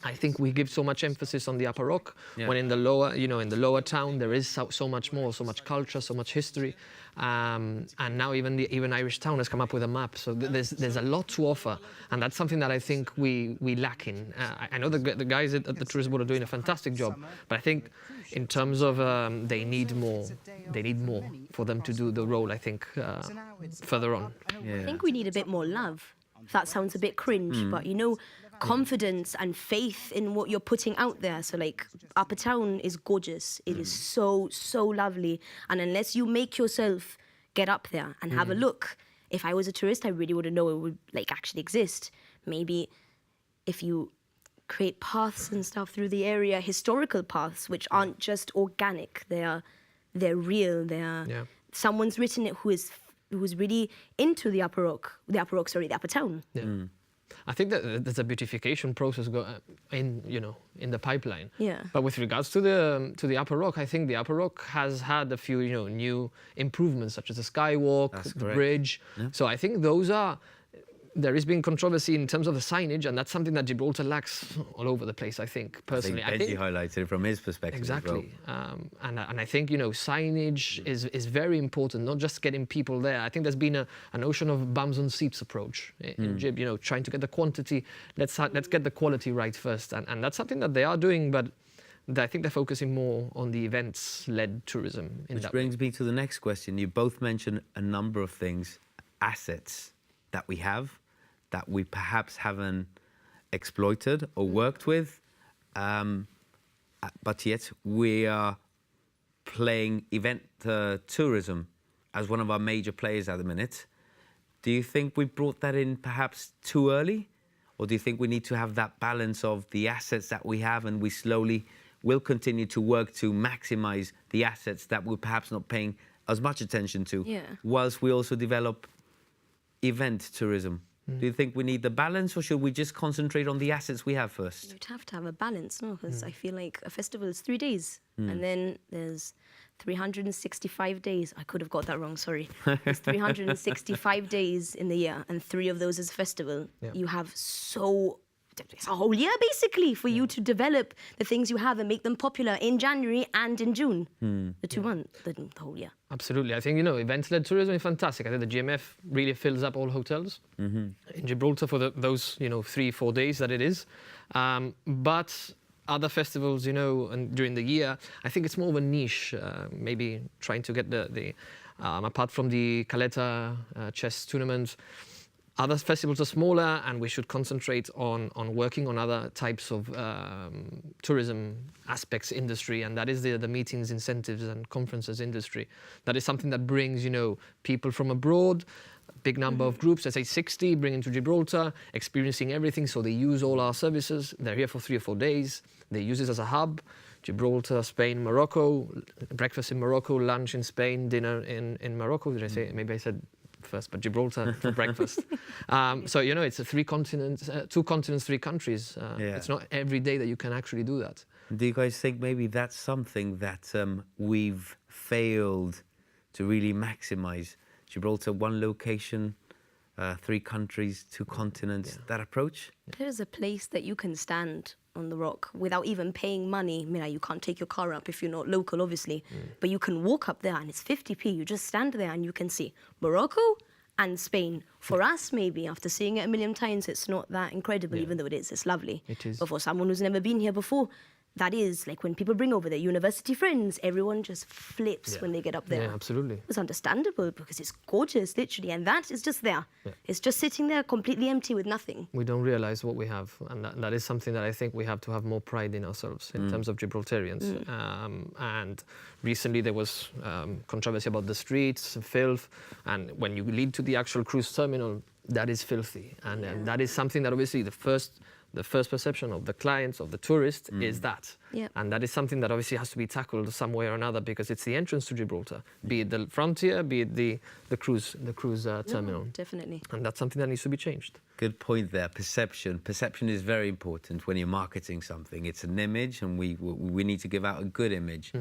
I think we give so much emphasis on the Upper Rock, when in the lower town there is so much more, so much culture, so much history, and now even Irish Town has come up with a map. So there's a lot to offer, and that's something that I think we lack in. I know the guys at the Tourism Board are doing a fantastic job, but I think in terms of they need more for them to do the role. I think further on. I think we need a bit more love. That sounds a bit cringe, but confidence and faith in what you're putting out there. So Upper Town is gorgeous. It is so lovely. And unless you make yourself get up there and have a look, if I was a tourist, I really wouldn't know it would actually exist. Maybe if you create paths and stuff through the area, historical paths, which aren't just organic. They're real. Someone's written it who's really into the Upper Town. Yeah. I think that there's a beautification process in the pipeline. Yeah. But with regards to the Upper Rock, I think the Upper Rock has had a few new improvements, such as the skywalk, the bridge. Yeah. So I think there has been controversy in terms of the signage, and that's something that Gibraltar lacks all over the place, I think, personally. I think Benji highlighted from his perspective. Exactly. As well. And I think, signage is very important, not just getting people there. I think there's been a notion of bums on seats approach in Gib, trying to get the quantity. Let's get the quality right first. And that's something that they are doing, but I think they're focusing more on the events-led tourism. Which brings me to the next question. You both mentioned a number of things, assets that we have, that we perhaps haven't exploited or worked with, but yet we are playing event tourism as one of our major players at the minute. Do you think we brought that in perhaps too early? Or do you think we need to have that balance of the assets that we have, and we slowly will continue to work to maximize the assets that we're perhaps not paying as much attention to, whilst we also develop event tourism? Do you think we need the balance, or should we just concentrate on the assets we have first? You'd have to have a balance, no? Because I feel like a festival is 3 days, and then there's 365 days. I could have got that wrong, sorry. There's 365 days in the year, and 3 of those is festival. Yeah. You have so it's a whole year basically for you to develop the things you have and make them popular in January and in June. The 2 months, the whole year. Absolutely. I think, you know, events-led tourism is fantastic. I think the GMF really fills up all hotels in Gibraltar for those, you know, 3-4 days that it is. But other festivals, you know, and during the year, I think it's more of a niche, maybe trying to get the apart from the Caleta chess tournament, other festivals are smaller, and we should concentrate on working on other types of tourism aspects industry, and that is the meetings, incentives, and conferences industry. That is something that brings, you know, people from abroad, a big number of groups, let's say 60, bring into Gibraltar, experiencing everything. So they use all our services. They're here for 3 or 4 days. They use it as a hub. Gibraltar, Spain, Morocco, breakfast in Morocco, lunch in Spain, dinner in Morocco. Did I say? Maybe I said first, but Gibraltar for breakfast. So, you know, it's 2 continents, 3 countries. It's not every day that you can actually do that. Do you guys think maybe that's something that we've failed to really maximize? Gibraltar, 1 location, 3 countries, 2 continents, that approach? There's a place that you can stand on the rock without even paying money. I mean, you can't take your car up if you're not local, obviously, but you can walk up there and it's 50p. You just stand there and you can see Morocco and Spain. For us, maybe, after seeing it a million times, it's not that incredible, even though it is. It's lovely. It is. But for someone who's never been here before, that is, like when people bring over their university friends, everyone just flips when they get up there. Yeah, absolutely. It's understandable because it's gorgeous, literally, and that is just there. It's just sitting there completely empty with nothing. We don't realize what we have, and that is something that I think we have to have more pride in ourselves in terms of Gibraltarians. And recently there was controversy about the streets, filth, and when you lead to the actual cruise terminal, that is filthy, and that is something that obviously the first perception of the clients, of the tourists, is that. And that is something that obviously has to be tackled some way or another, because it's the entrance to Gibraltar, be it the frontier, be it the cruise terminal. Definitely. And that's something that needs to be changed. Good point there. Perception. Perception is very important when you're marketing something. It's an image, and we need to give out a good image.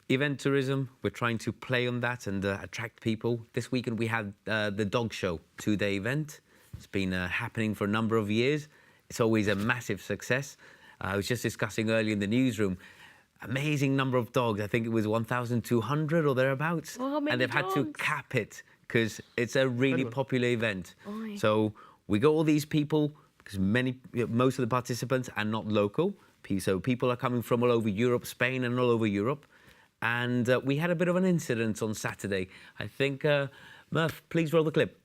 Event tourism, we're trying to play on that and attract people. This weekend we had the dog show, 2-day event. It's been happening for a number of years. It's always a massive success. I was just discussing earlier in the newsroom, amazing number of dogs. I think it was 1,200 or thereabouts. Oh, how many and they've had to dogs? cap it because it's a really popular event. So we got all these people, because most of the participants are not local. So people are coming from all over Europe, Spain and all over Europe. And we had a bit of an incident on Saturday. I think, Murph, please roll the clip.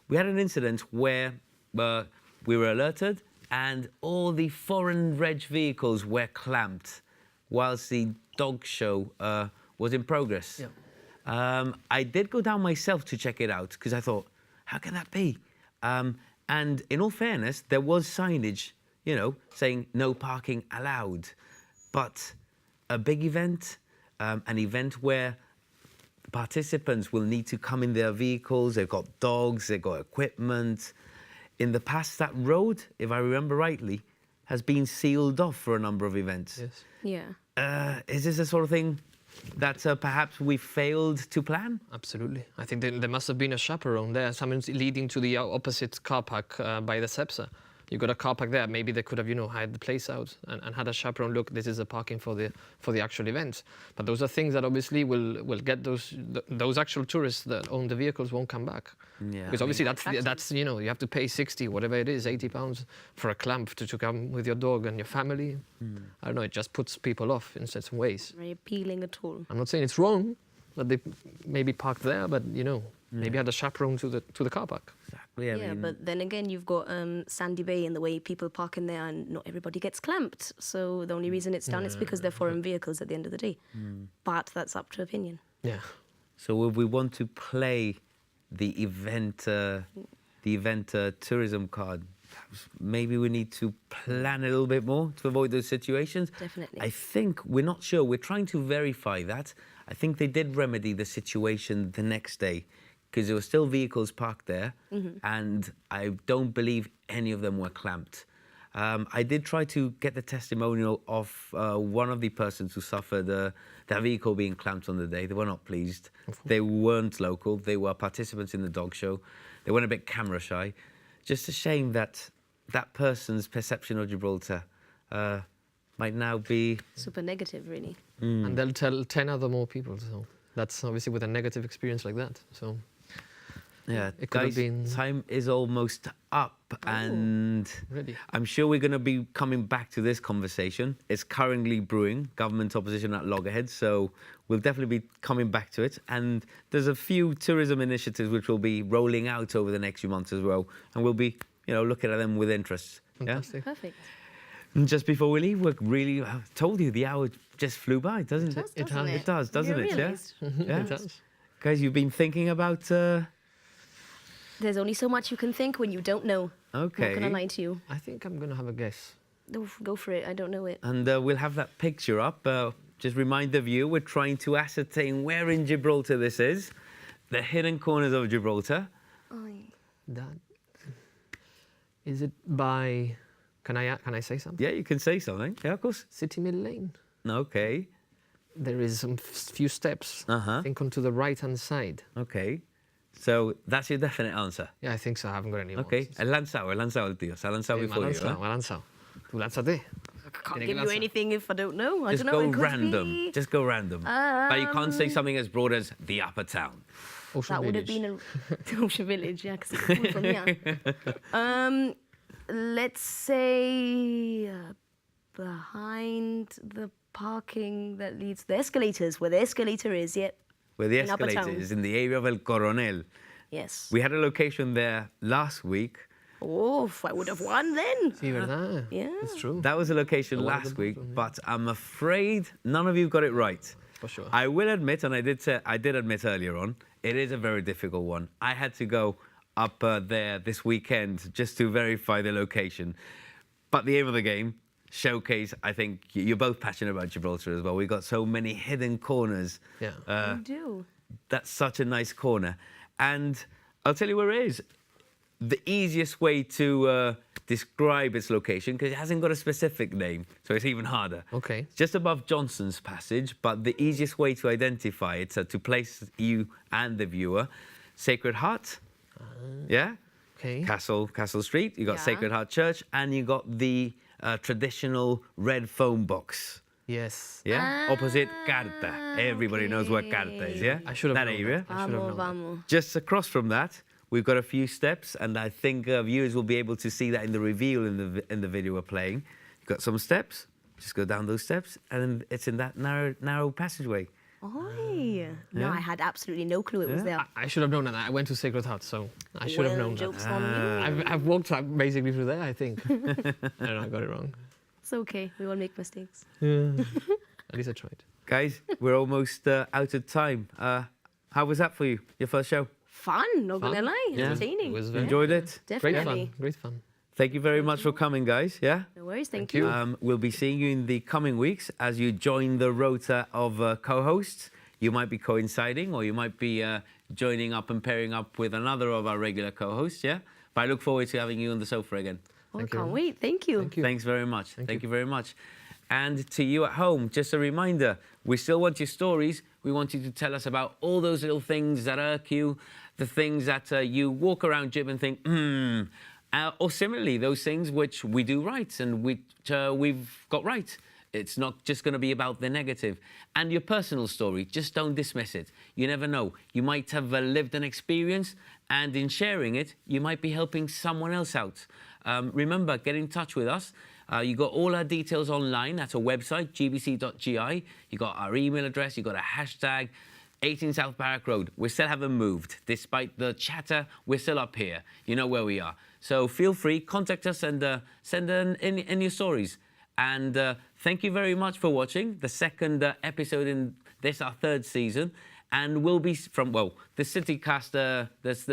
We had an incident where we were alerted and all the foreign reg vehicles were clamped whilst the dog show was in progress. I did go down myself to check it out because I thought, how can that be? And in all fairness, there was signage, you know, saying no parking allowed. But a big event, an event where participants will need to come in their vehicles, they've got dogs, they've got equipment. In the past, that road, if I remember rightly, has been sealed off for a number of events. Is this the sort of thing that perhaps we failed to plan? Absolutely. I think there must have been a chaperone there, someone's leading to the opposite car park by the Cepsa. You've got a car park there. Maybe they could have, you know, hired the place out and had a chaperone. Look, this is the parking for the actual event. But those are things that obviously will get those actual tourists that own the vehicles won't come back. Because obviously that's you know, you have to pay 60, whatever it is, £80 for a clamp to come with your dog and your family. I don't know. It just puts people off in certain ways. Very appealing at all. I'm not saying it's wrong that they maybe parked there, but you know, maybe had a chaperone to the car park. But then again, you've got Sandy Bay and the way people park in there, and not everybody gets clamped. So the only reason it's done is because they're foreign vehicles at the end of the day. But that's up to opinion. So if we want to play the event tourism card, maybe we need to plan a little bit more to avoid those situations. Definitely. I think, we're not sure, we're trying to verify that. I think they did remedy the situation the next day, because there were still vehicles parked there, and I don't believe any of them were clamped. I did try to get the testimonial of one of the persons who suffered their vehicle being clamped on the day. They were not pleased. They weren't local. They were participants in the dog show. They went a bit camera shy. Just a shame that that person's perception of Gibraltar might now be... Super negative, really. And they'll tell 10 other more people. So that's obviously with a negative experience like that. So Yeah, it could have guys, been time is almost up, and ready. I'm sure we're going to be coming back to this conversation. It's currently brewing, government opposition at loggerheads, so we'll definitely be coming back to it. And there's a few tourism initiatives which will be rolling out over the next few months as well, and we'll be, looking at them with interest. Fantastic. Perfect. And just before we leave, I told you the hour just flew by, doesn't it? It does, It does, doesn't it? realised? Yeah. It does. Guys, you've been thinking about... There's only so much you can think when you don't know. Okay. I'm not going to lie to you. I think I'm going to have a guess. Go for it. I don't know it. And we'll have that picture up. Just remind the viewer, we're trying to ascertain where in Gibraltar this is. The hidden corners of Gibraltar. That is it by? Can I say something? Yeah, you can say something. Yeah, of course. City Mill Lane. Okay. There is some few steps. I think onto the right-hand side. Okay. So that's your definite answer. Yeah, I think so. I haven't got any more. Okay. He lanzado el tío. Se ha lanzado before you. Me ha lanzado. Tú lánzate. Can't give you anything if I don't know. I Just don't know. go It could random. be- Just go random. But you can't say something as broad as the Upper Town. Ocean That would have Village. been a Ocean Village, yeah, because it's cool from here. Let's say behind the parking that leads the escalators, where the escalator is. Yep. Where the In Upper escalator Town. is in the area of El Coronel. Yes. We had a location there last week. Oh, I would have won then. Sí, verdad. Yeah. It's true. That was a location one of last the week, bottom, yeah. but I'm afraid none of you got it right. For sure. I will admit, and I did admit earlier on, it is a very difficult one. I had to go up there this weekend just to verify the location. But the aim of the game, showcase, I think you're both passionate about Gibraltar as well. We've got so many hidden corners. Yeah. You do. That's such a nice corner. And I'll tell you where it is. The easiest way to describe its location, because it hasn't got a specific name, so it's even harder. Okay. It's just above Johnson's Passage, but the easiest way to identify it, so to place you and the viewer, Sacred Heart, yeah? Okay. Castle Street, you got Yeah. Sacred Heart Church, and you got the traditional red phone box. Yes. Yeah, opposite Carta. Everybody knows what Carta is, yeah? I should have that known area. that. I should have Vamos, known that. vamos. Just across from that, we've got a few steps, and I think viewers will be able to see that in the reveal in the video we're playing. You've got some steps. Just go down those steps, and it's in that narrow passageway. Oi. No, Yeah. I had absolutely no clue it was there. I should have known that. I went to Sacred Heart, so I should have Well, known that. joke's on you. I've walked basically through there, I think. I don't know, I got it wrong. It's okay. We all make mistakes. At least I tried. Guys, we're almost out of time. How was that for you? Your first show? Fun, not Fun? gonna lie. Yeah. Entertaining. It was very Enjoyed it? great Definitely. fun. Great fun. Thank you very much for coming, guys. Yeah. No worries. Thank Thank you. you. We'll be seeing you in the coming weeks as you join the rota of co-hosts. You might be coinciding, or you might be joining up and pairing up with another of our regular co-hosts. Yeah. But I look forward to having you on the sofa again. Oh, Thank you can't very wait. Thank you. Thank you. Thanks very much. Thank you. very much. And to you at home, just a reminder, we still want your stories. We want you to tell us about all those little things that irk you, the things that you walk around Jib and think, or similarly, those things which we do right and which we've got right. It's not just going to be about the negative. And your personal story, just don't dismiss it. You never know. You might have lived an experience, and in sharing it, you might be helping someone else out. Remember, get in touch with us. You got all our details online at our website, gbc.gi. You got our email address. You got a hashtag, 18 South Barrack Road. We still haven't moved. Despite the chatter, we're still up here. You know where we are. So feel free, contact us and send in your stories. And thank you very much for watching the second episode in this, our third season. And we'll be from, the City Cast, the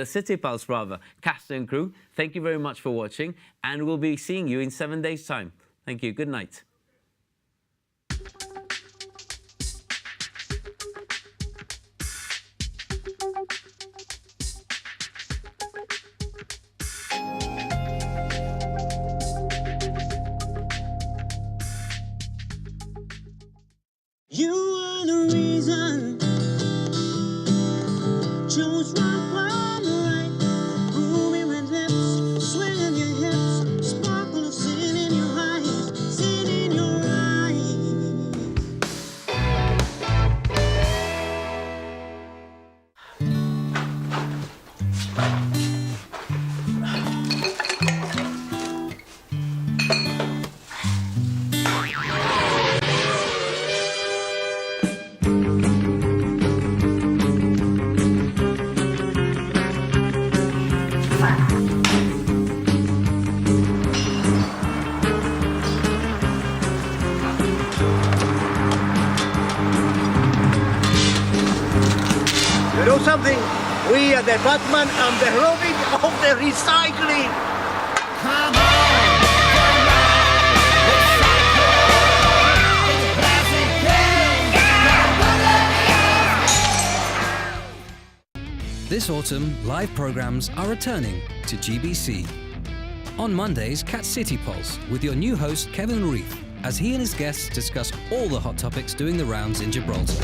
City Pulse, rather, cast and crew. Thank you very much for watching. And we'll be seeing you in 7 days' time. Thank you. Good night. You are the reason. Choose one right. Groovy red lips, swinging your hips. You know something? We are the Batman and the Robin of the recycling. Come on. This autumn, live programs are returning to GBC. On Mondays, catch City Pulse with your new host Kevin Reith as he and his guests discuss all the hot topics doing the rounds in Gibraltar.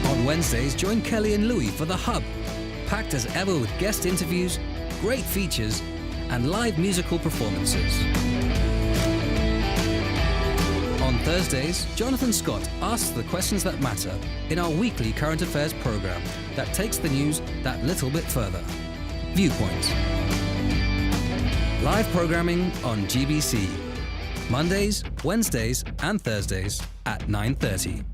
On Wednesdays, join Kelly and Louis for The Hub, packed as ever with guest interviews, great features, and live musical performances. On Thursdays, Jonathan Scott asks the questions that matter in our weekly current affairs program that takes the news that little bit further. Viewpoint. Live programming on GBC. Mondays, Wednesdays, and Thursdays at 9:30.